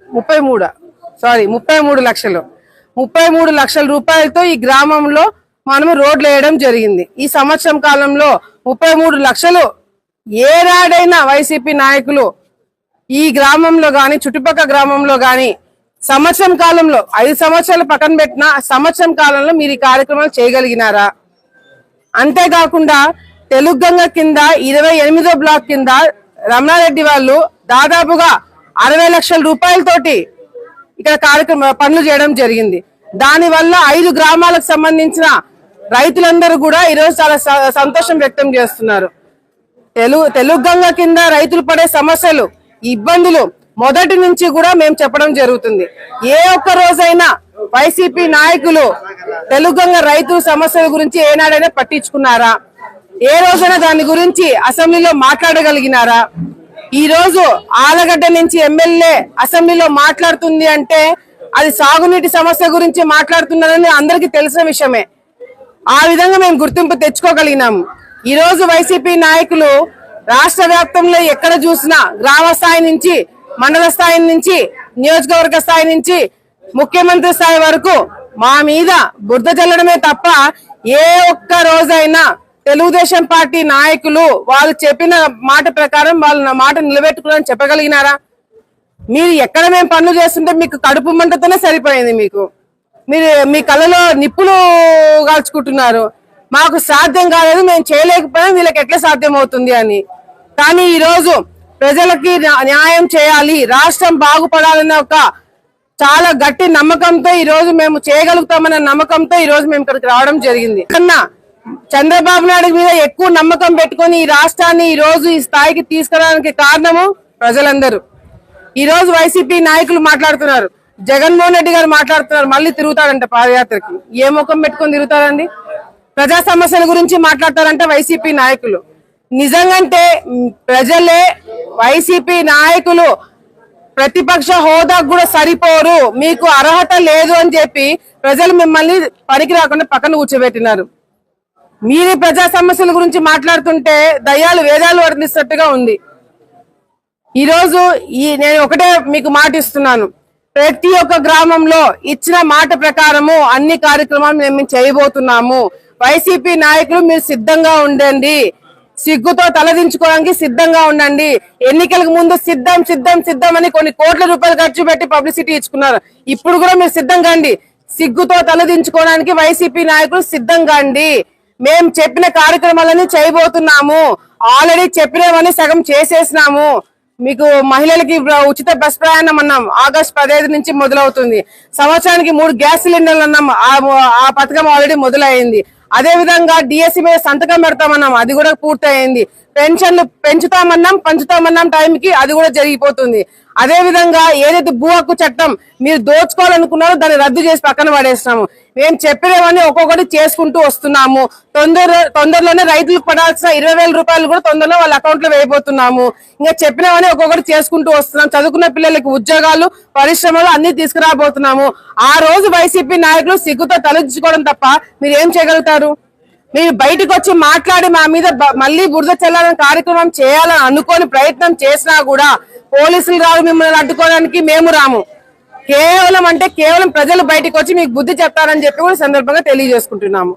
33 లక్షలు 33 లక్షల రూపాయలతో ఈ గ్రామంలో మనము రోడ్లు వేయడం జరిగింది. ఈ సంవత్సరం కాలంలో 33 లక్షలు ఏనాడైనా వైసీపీ నాయకులు ఈ గ్రామంలో గాని చుట్టుపక్కల గ్రామంలో గాని సంవత్సరం కాలంలో 5 సంవత్సరాలు పక్కన పెట్టిన సంవత్సరం కాలంలో మీరు ఈ కార్యక్రమాలు చేయగలిగినారా? అంతేకాకుండా తెలుగంగ కింద 28వ బ్లాక్ కింద రమణారెడ్డి వాళ్ళు దాదాపుగా 60 లక్షల రూపాయలతోటి ఇక్కడ పనులు చేయడం జరిగింది. దాని వల్ల 5 గ్రామాలకు సంబంధించిన రైతులందరూ కూడా ఈరోజు చాలా సంతోషం వ్యక్తం చేస్తున్నారు. తెలుగంగ కింద రైతులు పడే సమస్యలు, ఇబ్బందులు మొదటి నుంచి కూడా మేము చెప్పడం జరుగుతుంది. ఏ ఒక్క రోజైనా వైసీపీ నాయకులు తెలుగంగ రైతు సమస్యల గురించి ఏనాడైనా పట్టించుకున్నారా? ఏ రోజైనా దాని గురించి అసెంబ్లీలో మాట్లాడగలిగినారా? ఈ రోజు ఆలగడ్డ నుంచి ఎమ్మెల్యే అసెంబ్లీలో మాట్లాడుతుంది అంటే అది సాగునీటి సమస్య గురించి మాట్లాడుతున్నారని అందరికీ తెలిసిన విషయమే. ఆ విధంగా మేము గుర్తింపు తెచ్చుకోగలిగినాము. ఈ రోజు వైసీపీ నాయకులు రాష్ట్ర వ్యాప్తంలో ఎక్కడ చూసినా గ్రామ స్థాయి నుంచి, మండల స్థాయి నుంచి, నియోజకవర్గ స్థాయి నుంచి ముఖ్యమంత్రి స్థాయి వరకు మా మీద బురద చల్లడమే తప్ప ఏ ఒక్క రోజైనా తెలుగుదేశం పార్టీ నాయకులు వాళ్ళు చెప్పిన మాట ప్రకారం వాళ్ళు మాట నిలబెట్టుకుని చెప్పగలిగినారా? మీరు ఎక్కడ మేము పనులు చేస్తుంటే మీకు కడుపు మంటతోనే సరిపోయింది. మీరు మీ కళ్ళలో నిప్పులు కాల్చుకుంటున్నారు. మాకు సాధ్యం కాలేదు, మేము చేయలేకపోయినా వీళ్ళకి ఎట్లా సాధ్యం అవుతుంది అని. కానీ ఈ రోజు ప్రజలకి న్యాయం చేయాలి, రాష్ట్రం బాగుపడాలన్న ఒక చాలా గట్టి నమ్మకంతో ఈ రోజు మేము చేయగలుగుతామన్న నమ్మకంతో ఈ రోజు మేము ఇక్కడికి రావడం జరిగింది. కన్నా చంద్రబాబు నాయుడు మీద ఎక్కువ నమ్మకం పెట్టుకొని ఈ రాష్ట్రాన్ని ఈ రోజు ఈ స్థాయికి తీసుకురావడానికి కారణము ప్రజలందరూ. ఈ రోజు వైసీపీ నాయకులు మాట్లాడుతున్నారు, జగన్మోహన్ రెడ్డి గారు మాట్లాడుతున్నారు, మళ్ళీ తిరుగుతారంట పాదయాత్రకి. ఏ ముఖం పెట్టుకొని తిరుగుతారండి? ప్రజా సమస్యల గురించి మాట్లాడతారంటే వైసీపీ నాయకులు. నిజంగంటే ప్రజలే వైసీపీ నాయకులు ప్రతిపక్ష హోదాకు కూడా సరిపోరు, మీకు అర్హత లేదు అని చెప్పి ప్రజలు మిమ్మల్ని పనికి రాకుండా పక్కన కూర్చోబెట్టినారు. మీరు ప్రజా సమస్యల గురించి మాట్లాడుతుంటే దయ్యాలు వేదాలు వర్ణిస్తున్నట్టుగా ఉంది. ఈరోజు నేను ఒకటే మీకు మాట ఇస్తున్నాను, ప్రతి ఒక్క గ్రామంలో ఇచ్చిన మాట ప్రకారము అన్ని కార్యక్రమాలు మేము చేయబోతున్నాము. వైసీపీ నాయకులు మీరు సిద్ధంగా ఉండండి, సిగ్గుతో తలదించుకోవడానికి సిద్ధంగా ఉండండి. ఎన్నికలకు ముందు సిద్ధం సిద్ధం సిద్ధం అని కొన్ని కోట్ల రూపాయలు ఖర్చు పెట్టి పబ్లిసిటీ ఇచ్చుకున్నారు. ఇప్పుడు కూడా మీరు సిద్ధంగా అండి, సిగ్గుతో తలదించుకోవడానికి వైసీపీ నాయకులు సిద్ధంగా అండి. మేము చెప్పిన కార్యక్రమాలన్నీ చేయబోతున్నాము. ఆల్రెడీ చెప్పినవన్నీ సగం చేసేసినాము. మీకు మహిళలకి ఉచిత బస్ ప్రయాణం అన్నాం, ఆగస్టు 15 నుంచి మొదలవుతుంది. సంవత్సరానికి 3 గ్యాస్ సిలిండర్లు అన్నాం, ఆ పథకం ఆల్రెడీ మొదలైంది. అదే విధంగా డిఎస్సి మీద సంతకం పెడతామన్నాం, అది కూడా పూర్తయింది. పెన్షన్లు పంచుతామన్నాం టైంకి, అది కూడా జరిగిపోతుంది. అదే విధంగా ఏదైతే భూ హక్కు చట్టం మీరు దోచుకోవాలనుకున్నారో దాన్ని రద్దు చేసి పక్కన పడేస్తున్నాము. మేము చెప్పినవన్నీ ఒక్కొక్కటి చేసుకుంటూ వస్తున్నాము. తొందరలోనే రైతులకు పడాల్సిన 20,000 రూపాయలు కూడా తొందరలో వాళ్ళ అకౌంట్ లో వేయబోతున్నాము. ఇంకా చెప్పినవన్నీ ఒక్కొక్కటి చేసుకుంటూ వస్తున్నాం. చదువుకున్న పిల్లలకి ఉద్యోగాలు, పరిశ్రమలు అన్ని తీసుకురాబోతున్నాము. ఆ రోజు వైసీపీ నాయకులు సిగ్గుతో తలెత్తుకోవడం తప్ప మీరు ఏం చేయగలుగుతారు? మీరు బయటకు వచ్చి మాట్లాడి మా మీద మళ్ళీ బురద చల్లాలని కార్యక్రమం చేయాలని అనుకోని ప్రయత్నం చేసినా కూడా పోలీసులు రావు, మిమ్మల్ని అడ్డుకోవడానికి మేము రాము. కేవలం ప్రజలు బయటకు వచ్చి మీకు బుద్ధి చెప్తారని చెప్పి కూడా సందర్భంగా తెలియజేసుకుంటున్నాము.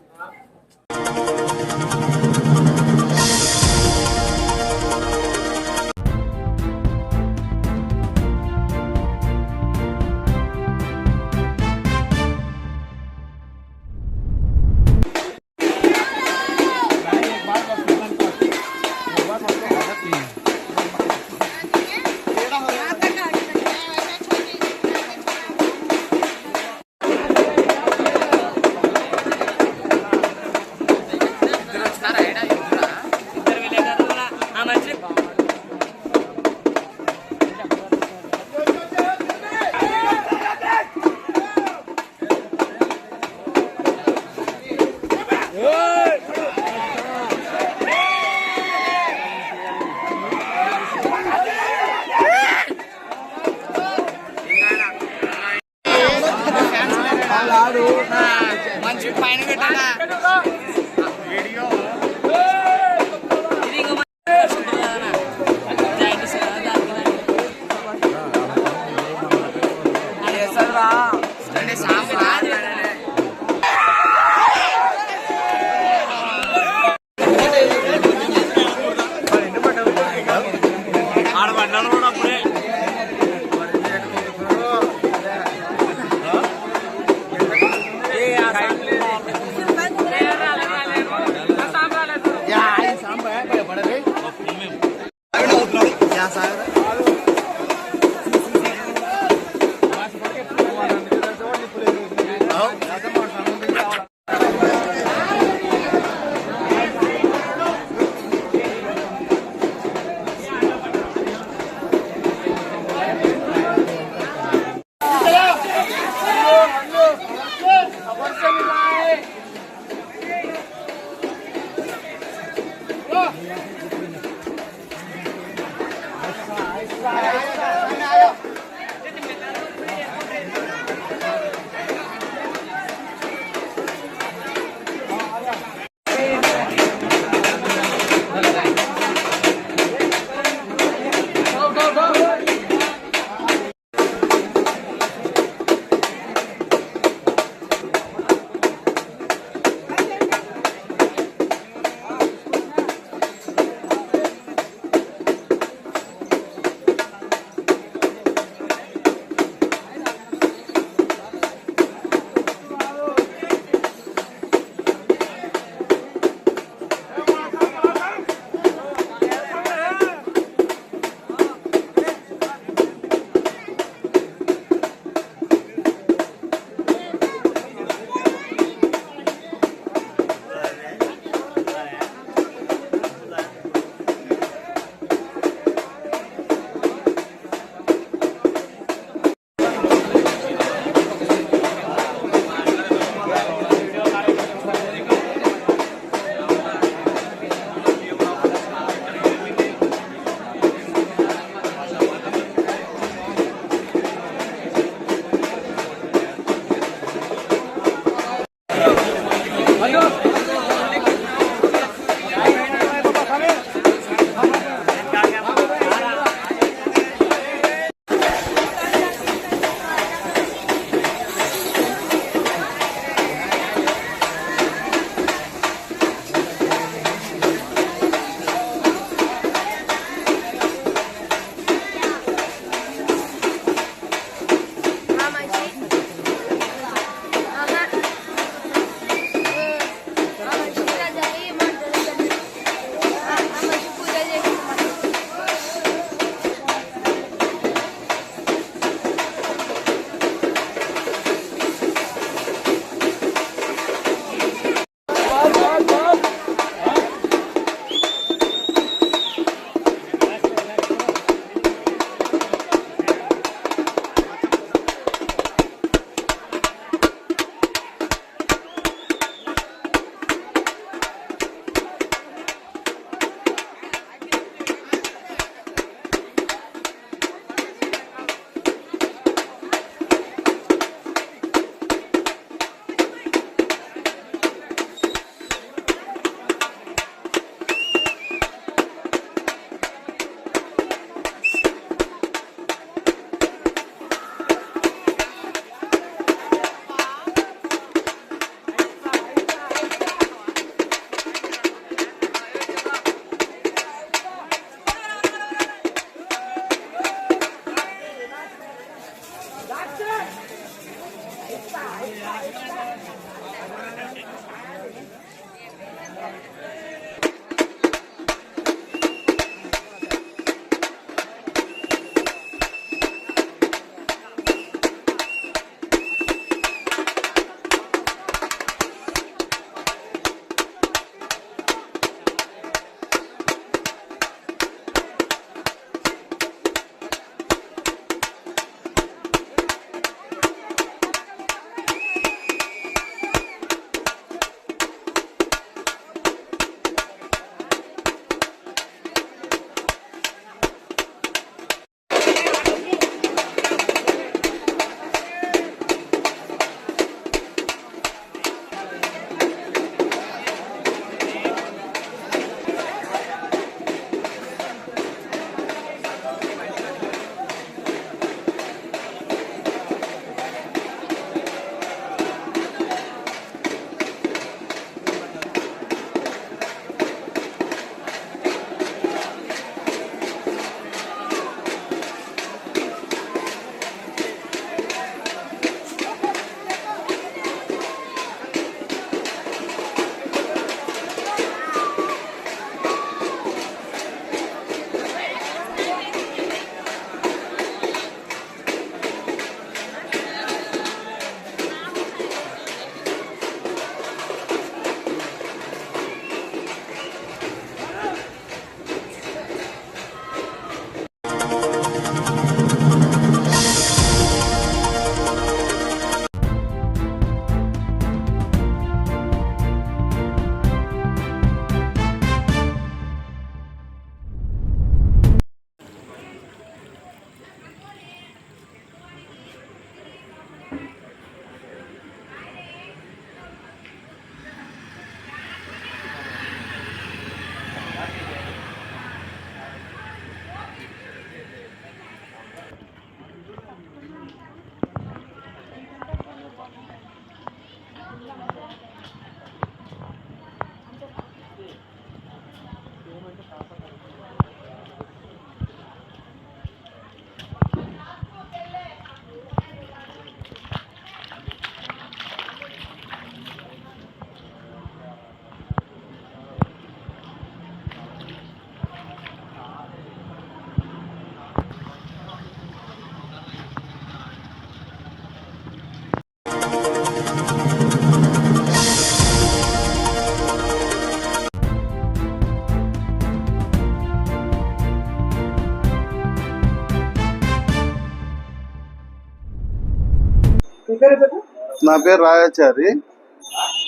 నా పేరు రాయాచారి,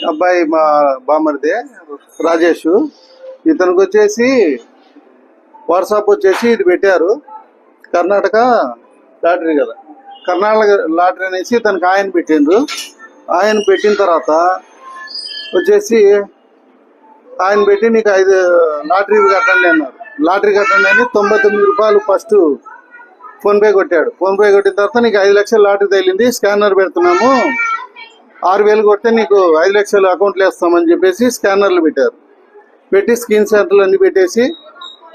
అబ్బాయి మా బామర్దే రాజేష్. ఇతనికి వచ్చేసి వాట్సాప్ వచ్చేసి ఇది పెట్టారు, కర్ణాటక లాటరీ కదా, కర్ణాటక లాటరీ అనేసి ఇతనికి ఆయన పెట్టిండ్రు. ఆయన పెట్టిన తర్వాత వచ్చేసి ఆయన పెట్టి నీకు 5 లాటరీ కట్టండి అన్నారు. లాటరీ కట్టండి అని 99 రూపాయలు ఫస్ట్ ఫోన్పే కొట్టాడు. ఫోన్పే కొట్టిన తర్వాత నీకు 5 లక్షలు లాటరీ తగిలింది, స్కానర్ పెడుతున్నాము, 6,000 కొడితే నీకు 5 లక్షలు అకౌంట్లో వేస్తామని చెప్పేసి స్కానర్లు పెట్టారు. పెట్టి స్క్రీన్ షాట్లు అన్ని పెట్టేసి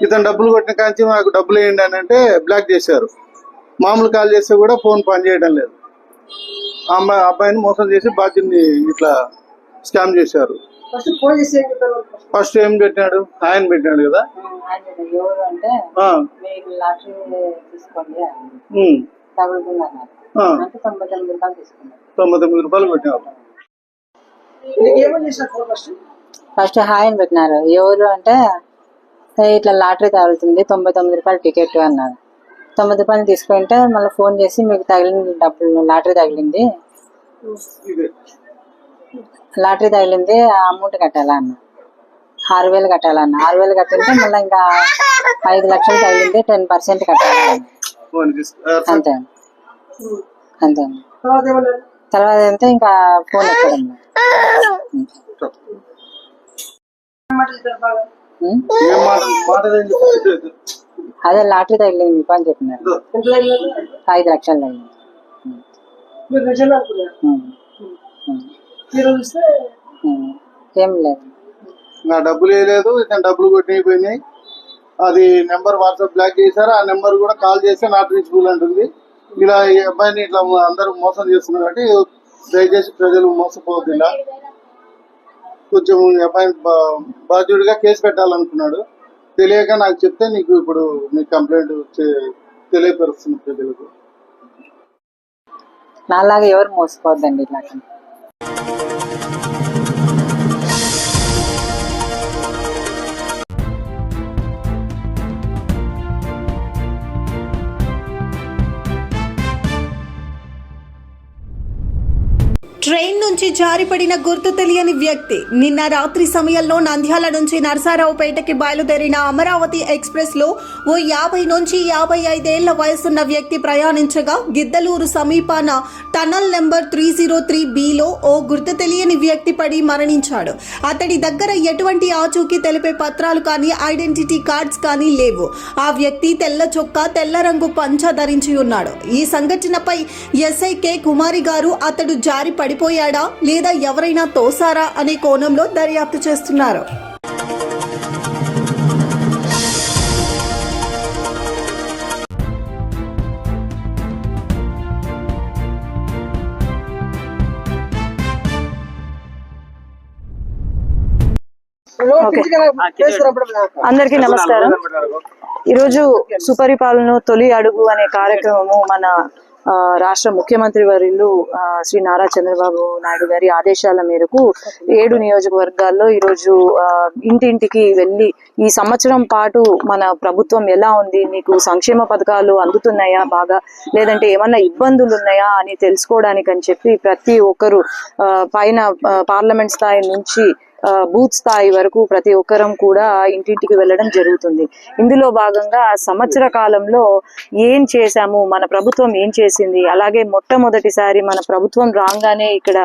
ఇతను డబ్బులు కొట్టిన కాంచి మాకు డబ్బులు వేయండి అని అంటే బ్లాక్ చేశారు. మామూలు కాల్ చేస్తే కూడా ఫోన్ పని చేయడం లేదు. అబ్బాయిని మోసం చేసి బాధ్యుని ఇట్లా స్కామ్ చేశారు. ఫస్ట్ ఏం పెట్టినాడు, ఆయన పెట్టినాడు కదా, ఎవరు అంటే మీరు లాటరీ తీసుకోండి అంటే 99 రూపాయలు తీసుకున్నారు. 99 రూపాయలు పెట్టినారు. ఫస్ట్ హాయ్ అని పెట్టినారు. ఎవరు అంటే ఇట్లా లాటరీ తగులుతుంది 99 రూపాయలు టికెట్ అన్నారు. 90 రూపాయలు తీసుకుంటే మళ్ళీ ఫోన్ చేసి మీకు తగిలింది డబ్బులు, లాటరీ తగిలింది అమౌంట్ కట్టాలా అన్న, 6,000 కట్టాలన్న. 6,000 కట్టింటే మళ్ళీ ఇంకా 5 లక్షలు తగిలింది 10% కట్టాలన్న. అంతే అంతే. తర్వాత అంతే ఇంకా ఫోన్ ఎక్కడం. అదే లాటరీ తగిలింది మీకు అని చెప్పినారు. 5 లక్షలు తగిలింది. ఏం లేదు, నా డబ్బులు వేయలేదు, ఇతను డబ్బులు కొట్టిపోయినాయి. అది నెంబర్ వాట్సాప్ బ్లాక్ చేశారు. ఆ నెంబర్ కూడా కాల్ చేస్తే నాట్ రీచబుల్ అంటుంది. ఇలా ఈ అబ్బాయిని ఇట్లా అందరూ మోసం చేస్తున్నారు కాబట్టి దయచేసి ప్రజలు మోసపోవద్దు. ఇలా కొంచెం ఈ అబ్బాయిని బాధ్యుడిగా కేసు పెట్టాలనుకున్నాడు. తెలియక నాకు చెప్తే నీకు ఇప్పుడు నీకు కంప్లైంట్ తెలియపరుస్తుంది ప్రజలకు. నాలాగా ఎవరు మోసపోవద్దండి ఇట్లా. ట్రైన్ నుంచి జారిపడిన గుర్తు తెలియని వ్యక్తి నిన్న రాత్రి సమయంలో నంద్యాల నుంచి నరసారావుపేటకి బయలుదేరిన అమరావతి ఎక్స్ప్రెస్ లో ఓ 50 నుంచి 55 ఏళ్ల వయసున్న వ్యక్తి ప్రయాణించగా గిద్దలూరు సమీపాన టనల్ నెంబర్ 303Bలో ఓ గుర్తు తెలియని వ్యక్తి పడి మరణించాడు. అతడి దగ్గర ఎటువంటి ఆచూకీ తెలిపే పత్రాలు కానీ ఐడెంటిటీ కార్డ్స్ కానీ లేవు. ఆ వ్యక్తి తెల్ల చొక్కా, తెల్ల రంగు పంచ ధరించి ఉన్నాడు. ఈ సంఘటనపై ఎస్ఐ కె కుమారి గారు అతడు జారి పడిపోయాడా లేదా ఎవరైనా తోసారా అనే కోణంలో దర్యాప్తు చేస్తున్నారు. అందరికీ నమస్కారం. ఈరోజు సుపరిపాలన తొలి అడుగు అనే కార్యక్రమము మన రాష్ట్ర ముఖ్యమంత్రి వర్యులు శ్రీ నారా చంద్రబాబు నాయుడు గారి ఆదేశాల మేరకు 7 నియోజకవర్గాల్లో ఈరోజు ఇంటింటికి వెళ్ళి ఈ సంవత్సరం పాటు మన ప్రభుత్వం ఎలా ఉంది, మీకు సంక్షేమ పథకాలు అందుతున్నాయా బాగా, లేదంటే ఏమన్నా ఇబ్బందులు ఉన్నాయా అని తెలుసుకోవడానికి అని చెప్పి ప్రతి ఒక్కరు పైన పార్లమెంట్ స్థాయి నుంచి బూత్ స్థాయి వరకు ప్రతి ఒక్కరం కూడా ఇంటింటికి వెళ్ళడం జరుగుతుంది. ఇందులో భాగంగా సంవత్సర కాలంలో ఏం చేశాము, మన ప్రభుత్వం ఏం చేసింది, అలాగే మొట్టమొదటిసారి మన ప్రభుత్వం రాగానే ఇక్కడ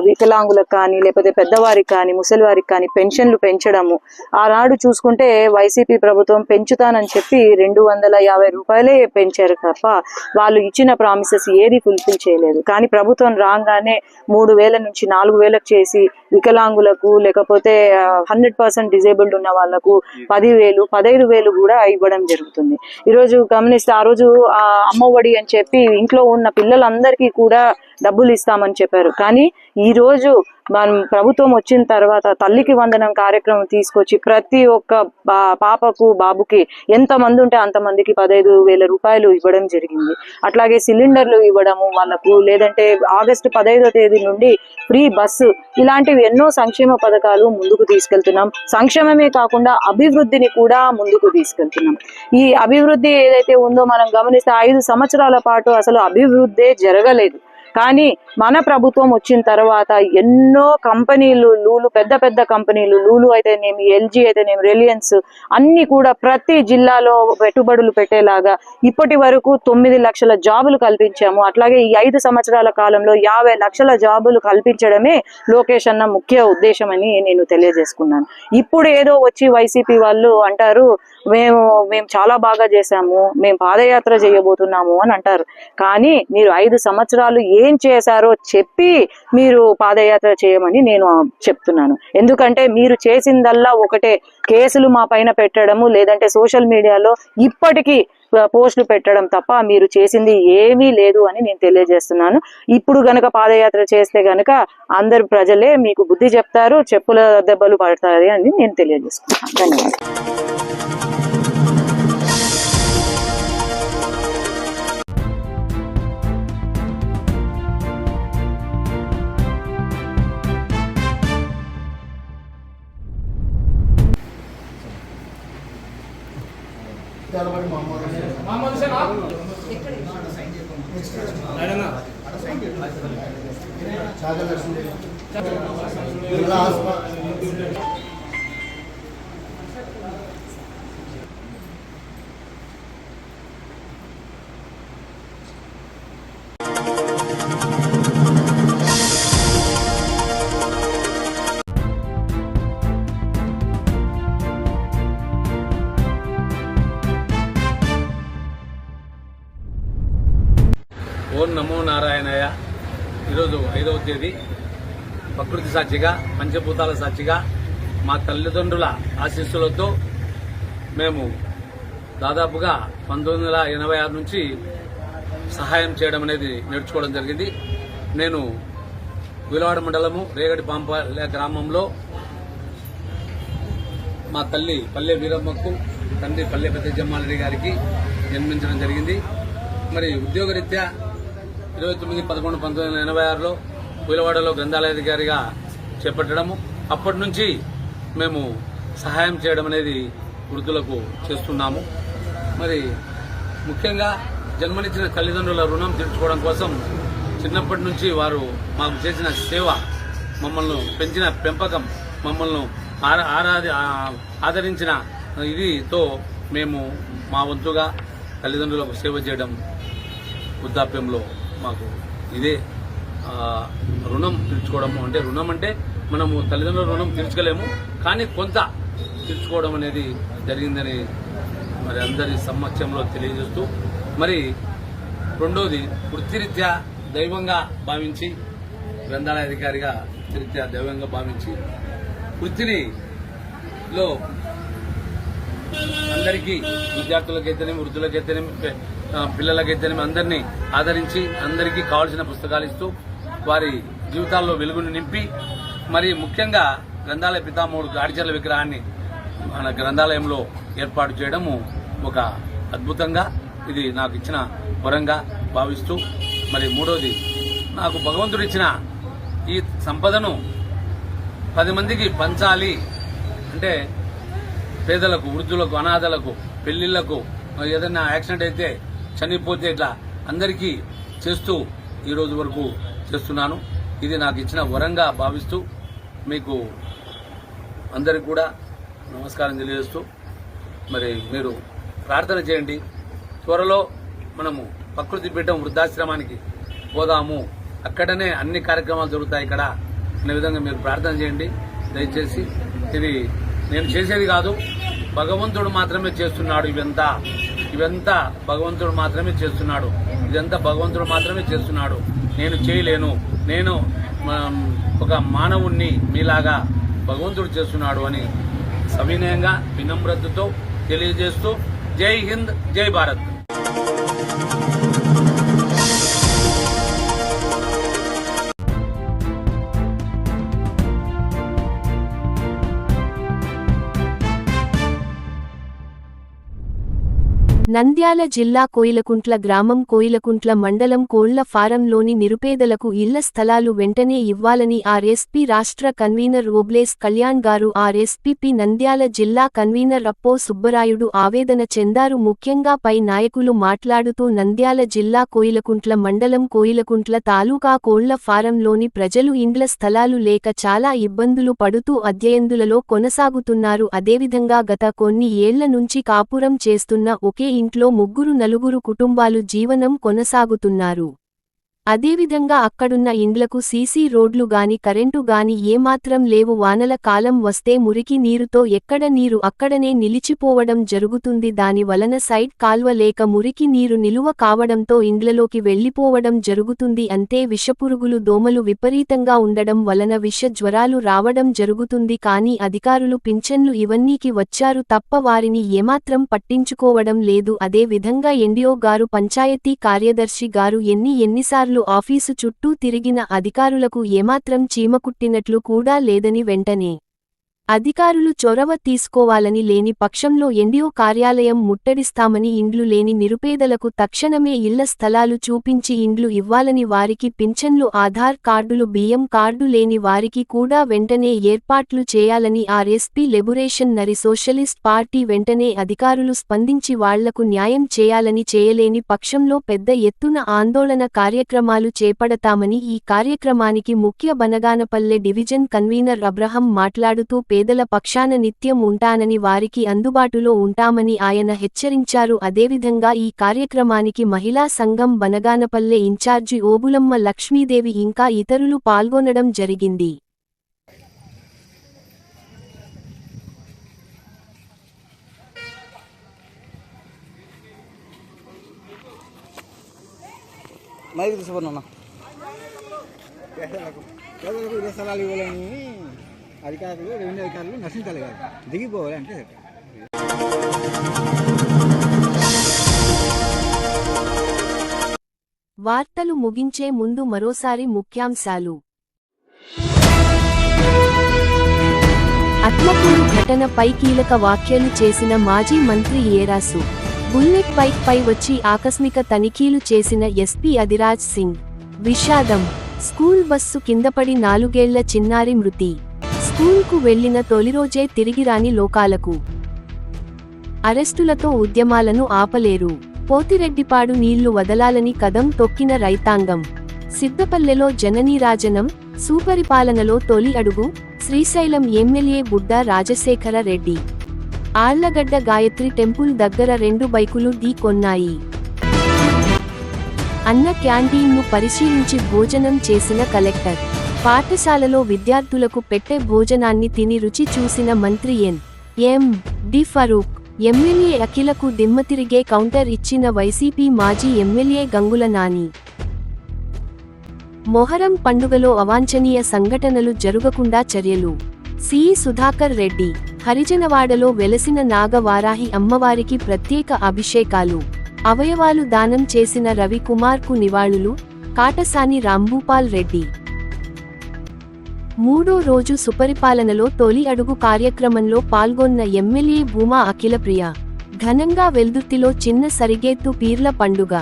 వికలాంగులకు కానీ లేకపోతే పెద్దవారికి కానీ ముసలి వారికి కానీ పెన్షన్లు పెంచడము. ఆనాడు చూసుకుంటే వైసీపీ ప్రభుత్వం పెంచుతానని చెప్పి 250 రూపాయలే పెంచారు తప్ప వాళ్ళు ఇచ్చిన ప్రామిసెస్ ఏది ఫుల్ఫిల్ చేయలేదు. కానీ ప్రభుత్వం రాగానే 3,000 నుంచి 4,000 చేసి వికలాంగులకు లేకపోతే 100% డిజేబుల్డ్ ఉన్న వాళ్లకు 10,000, 15,000 కూడా ఇవ్వడం జరుగుతుంది. ఈరోజు గమనిస్తే ఆ రోజు అమ్మఒడి అని చెప్పి ఇంట్లో ఉన్న పిల్లలందరికీ కూడా డబ్బులు ఇస్తామని చెప్పారు. కానీ ఈ రోజు మనం ప్రభుత్వం వచ్చిన తర్వాత తల్లికి వందనం కార్యక్రమం తీసుకొచ్చి ప్రతి ఒక్క పాపకు బాబుకి ఎంత మంది ఉంటే అంతమందికి 15,000 రూపాయలు ఇవ్వడం జరిగింది. అట్లాగే సిలిండర్లు ఇవ్వడము వాళ్ళకు, లేదంటే ఆగస్టు 15వ తేదీ నుండి ఫ్రీ బస్సు, ఇలాంటివి ఎన్నో సంక్షేమ పథకాలు ముందుకు తీసుకెళ్తున్నాం. సంక్షేమమే కాకుండా అభివృద్ధిని కూడా ముందుకు తీసుకెళ్తున్నాం. ఈ అభివృద్ధి ఏదైతే ఉందో మనం గమనిస్తే 5 సంవత్సరాల పాటు అసలు అభివృద్ధే జరగలేదు. కానీ మన ప్రభుత్వం వచ్చిన తర్వాత ఎన్నో కంపెనీలు, లూలు పెద్ద పెద్ద కంపెనీలు, లూలు అయితేనేమి, ఎల్జీ అయితేనేమి, రిలయన్స్ అన్ని కూడా ప్రతి జిల్లాలో పెట్టుబడులు పెట్టేలాగా ఇప్పటి వరకు 9 లక్షల జాబులు కల్పించాము. అట్లాగే ఈ 5 సంవత్సరాల కాలంలో 50 లక్షల జాబులు కల్పించడమే లోకేష్ అన్న ముఖ్య ఉద్దేశం అని నేను తెలియజేసుకున్నాను. ఇప్పుడు ఏదో వచ్చి వైసీపీ వాళ్ళు అంటారు మేము చాలా బాగా చేశాము, మేము పాదయాత్ర చేయబోతున్నాము అని అంటారు. కానీ మీరు 5 సంవత్సరాలు ఏం చేశారో చెప్పి మీరు పాదయాత్ర చేయమని నేను చెప్తున్నాను. ఎందుకంటే మీరు చేసిందల్లా ఒకటే, కేసులు మా పైన పెట్టడము, లేదంటే సోషల్ మీడియాలో ఇప్పటికీ పోస్టులు పెట్టడం తప్ప మీరు చేసింది ఏమీ లేదు అని నేను తెలియజేస్తున్నాను. ఇప్పుడు గనక పాదయాత్ర చేస్తే గనక అందరు ప్రజలే మీకు బుద్ధి చెప్తారు, చెప్పుల దెబ్బలు పడతారు అని నేను తెలియజేసుకున్నాను. ధన్యవాదాలు. ఓం నమో నారాయణయ్య. ఈరోజు 5వ తేదీ ప్రకృతి సాక్షిగా, పంచభూతాల సాక్షిగా మా తల్లిదండ్రుల ఆశీస్సులతో మేము దాదాపుగా 1986 నుంచి సహాయం చేయడం అనేది నేర్చుకోవడం జరిగింది. నేను విలవాడ మండలము రేగడి పాంపల్లె గ్రామంలో మా తల్లి పల్లె వీరమ్మకు, తండ్రి పల్లె పెద్దజమ్మారెడ్డి గారికి జన్మించడం జరిగింది. మరి ఉద్యోగరీత్యా 29/11/1986లో విలవాడలో గ్రంథాలయాధికారిగా చేపట్టడము, అప్పటి నుంచి మేము సహాయం చేయడం అనేది వృద్ధులకు చేస్తున్నాము. మరి ముఖ్యంగా జన్మనిచ్చిన తల్లిదండ్రుల రుణం తీర్చుకోవడం కోసం చిన్నప్పటి నుంచి వారు మాకు చేసిన సేవ, మమ్మల్ని పెంచిన పెంపకం, మమ్మల్ని ఆదరించిన ఇదితో మేము మా వంతుగా తల్లిదండ్రులకు సేవ చేయడం వృద్ధాప్యంలో మాకు ఇదే రుణం తీర్చుకోవడము. అంటే రుణం అంటే మనము తల్లిదండ్రుల రుణం తీర్చుకోలేము, కానీ కొంత తీర్చుకోవడం అనేది జరిగిందని మరి అందరి సమక్షంలో తెలియజేస్తూ, మరి రెండోది వృత్తిరీత్యా దైవంగా భావించి, గ్రంథాలయాధికారిగా వృత్తిరీత్యా దైవంగా భావించి వృత్తిలో అందరికీ, విద్యార్థులకైతేనేమి, వృద్ధులకైతేనేమి, పిల్లలకైతేనేమి అందరినీ ఆదరించి అందరికీ కావాల్సిన పుస్తకాలు ఇస్తూ వారి జీవితాల్లో వెలుగును నింపి, మరి ముఖ్యంగా గ్రంథాలయ పితామహుడు గాడిచర్ల విగ్రహాన్ని మన గ్రంథాలయంలో ఏర్పాటు చేయడము ఒక అద్భుతంగా, ఇది నాకు ఇచ్చిన వరంగా భావిస్తూ, మరి మూడోది నాకు భగవంతుడు ఇచ్చిన ఈ సంపదను 10 మందికి పంచాలి అంటే, పేదలకు, వృద్ధులకు, అనాథలకు, పెళ్లిళ్లకు, ఏదైనా యాక్సిడెంట్ అయితే చనిపోతే ఇట్లా అందరికీ చేస్తూ ఈ రోజు వరకు చేస్తున్నాను. ఇది నాకు ఇచ్చిన వరంగా భావిస్తూ మీకు అందరికి కూడా నమస్కారం తెలియజేస్తూ, మరి మీరు ప్రార్థన చేయండి. త్వరలో మనము ప్రకృతి పీఠం వృద్ధాశ్రమానికి పోదాము, అక్కడనే అన్ని కార్యక్రమాలు జరుగుతాయి ఇక్కడ అనే విధంగా మీరు ప్రార్థన చేయండి దయచేసి. ఇది నేను చేసేది కాదు, భగవంతుడు మాత్రమే చేస్తున్నాడు. ఇవంతా భగవంతుడు మాత్రమే చేస్తున్నాడు. ఇదంతా భగవంతుడు మాత్రమే చేస్తున్నాడు. నేను చేయలేను. నేను ఒక మానవుణ్ణి మీలాగా భగవంతుడు చేస్తున్నాడు అని సవినయంగా, వినమ్రతతో తెలియజేస్తూ, జై హింద్, జై భారత్. నంద్యాల జిల్లా కోయిలకుంట్ల గ్రామం కోయిలకుంట్ల మండలం కోళ్ల ఫారంలోని నిరుపేదలకు ఇళ్ల స్థలాలు వెంటనే ఇవ్వాలని ఆర్ఎస్పీ రాష్ట్ర కన్వీనర్ ఓబ్లేస్ కళ్యాణ్ గారు ఆర్ఎస్పీ నంద్యాల జిల్లా కన్వీనర్ అప్పో సుబ్బరాయుడు ఆవేదన చెందారు. ముఖ్యంగా పై నాయకులు మాట్లాడుతూ నంద్యాల జిల్లా కోయిలకుంట్ల మండలం కోయిలకుంట్ల తాలూకా కోళ్ల ఫారంలోని ప్రజలు ఇండ్ల స్థలాలు లేక చాలా ఇబ్బందులు పడుతూ అధ్యయందులలో కొనసాగుతున్నారు. అదేవిధంగా గత కొన్ని ఏళ్ల నుంచి కాపురం చేస్తున్న ఒకే ఇంట్లో 3-4 కుటుంబాలు జీవనం కొనసాగుతున్నారు. అదేవిధంగా అక్కడున్న ఇండ్లకు సీసీ రోడ్లు గాని కరెంటు గాని ఏమాత్రం లేవు. వానల కాలం వస్తే మురికి నీరుతో ఎక్కడ నీరు అక్కడనే నిలిచిపోవడం జరుగుతుంది. దాని వలన సైడ్ కాల్వ లేక మురికి నీరు నిలువ కావడంతో ఇండ్లలోకి వెళ్లిపోవడం జరుగుతుంది. అంతే విషపురుగులు దోమలు విపరీతంగా ఉండడం వలన విష జ్వరాలు రావడం జరుగుతుంది. కానీ అధికారులు పింఛన్లు ఇవన్నీకి వచ్చారు తప్ప వారిని ఏమాత్రం పట్టించుకోవడం లేదు. అదే విధంగా ఎన్డీఓ గారు పంచాయతీ కార్యదర్శి గారు ఎన్నిసార్లు ఆఫీసు చుట్టూ తిరిగిన అధికారులకు ఏమాత్రం చీమకుట్టినట్లు కూడా లేదని వెంటనే అధికారులు చొరవ తీసుకోవాలని లేని పక్షంలో ఎన్డీఓ కార్యాలయం ముట్టడిస్తామని ఇండ్లు లేని నిరుపేదలకు తక్షణమే ఇళ్ల స్థలాలు చూపించి ఇండ్లు ఇవ్వాలని వారికి పింఛన్లు ఆధార్ కార్డులు బియ్యం కార్డు లేని వారికి కూడా వెంటనే ఏర్పాట్లు చేయాలని RSP liberation Nari socialist party వెంటనే అధికారులు స్పందించి వాళ్లకు న్యాయం చేయాలని చేయలేని పక్షంలో పెద్ద ఎత్తున ఆందోళన కార్యక్రమాలు చేపడతామని ఈ కార్యక్రమానికి ముఖ్య బనగానపల్లె డివిజన్ కన్వీనర్ అబ్రహం మాట్లాడుతూ పేదల పక్షాన నిత్యం ఉంటానని వారికి అందుబాటులో ఉంటామని ఆయన హెచ్చరించారు. అదేవిధంగా ఈ కార్యక్రమానికి మహిళా సంఘం బనగానపల్లె ఇన్ఛార్జి ఓబులమ్మ లక్ష్మీదేవి ఇంకా ఇతరులు పాల్గొనడం జరిగింది. పేదలకు ఇళ్ల స్థలాలు ఇవ్వాలని అధికారులు రెవెన్యూ అధికారులు నశించలేరు, దిగిపోవాలి అంటే వార్తలు ముగించే ముందు మరోసారి ముఖ్యాంశాలు. ఆత్మకూరు ఘటనపై కీలక వ్యాఖ్యలు చేసిన మాజీ మంత్రి ఏరాసు. బుల్లెట్ బైక్ పై వచ్చి ఆకస్మిక తనిఖీలు చేసిన ఎస్పీ అదిరాజ్ సింగ్. విషాదం. స్కూల్ బస్సు కిందపడి 4 ఏళ్ల చిన్నారి మృతి. స్కూల్కు వెళ్లిన తొలిరోజే తిరిగిరాని లోకాలకు. అరెస్టులతో ఉద్యమాలను ఆపలేరు. పోతిరెడ్డిపాడు నీళ్లు వదలాలని కదం తొక్కిన రైతాంగం. సిద్దపల్లెలో జననీరాజనం, సుపరిపాలనలో తొలి అడుగు, శ్రీశైలం ఎమ్మెల్యే బుడ్డా రాజశేఖర రెడ్డి. ఆళ్లగడ్డ గాయత్రి టెంపుల్ దగ్గర 2 బైకులు ఢీకొన్నాయి. అన్న క్యాంటీన్ను పరిశీలించి భోజనం చేసిన కలెక్టర్. పాఠశాలలో విద్యార్థులకు పెట్టే భోజనాన్ని తిని రుచి చూసిన మంత్రి ఎం.డి. ఫరూక్. ఎమ్మెల్యే అఖిలకు దిమ్మతిరిగే కౌంటర్ ఇచ్చిన వైసీపీ మాజీ ఎమ్మెల్యే గంగుల నాని. మొహరం పండుగలో అవాంఛనీయ సంఘటనలు జరగకుండా చర్యలు. సి. సుధాకర్ రెడ్డి. హరిజనవాడలో వెలసిన నాగవారాహి అమ్మవారికి ప్రత్యేక అభిషేకాలు. అవయవాలు దానం చేసిన రవికుమార్కు నివాళులు. కాటసాని రాంభూపాల్ రెడ్డి. 3వ రోజు సుపరిపాలనలో తొలి అడుగు కార్యక్రమంలో పాల్గొన్న ఎమ్మెల్యే భూమా అఖిలప్రియ. ఘనంగా వెల్దుర్తిలో చిన్న సరిగేత్తు పీర్ల పండుగ.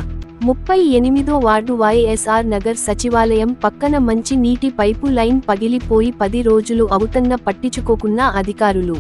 38వ వార్డు వైఎస్ఆర్ నగర్ సచివాలయం పక్కన మంచి నీటి పైపు లైన్ పగిలిపోయి 10 రోజులు అవుతన్నా పట్టించుకోకున్న అధికారులు.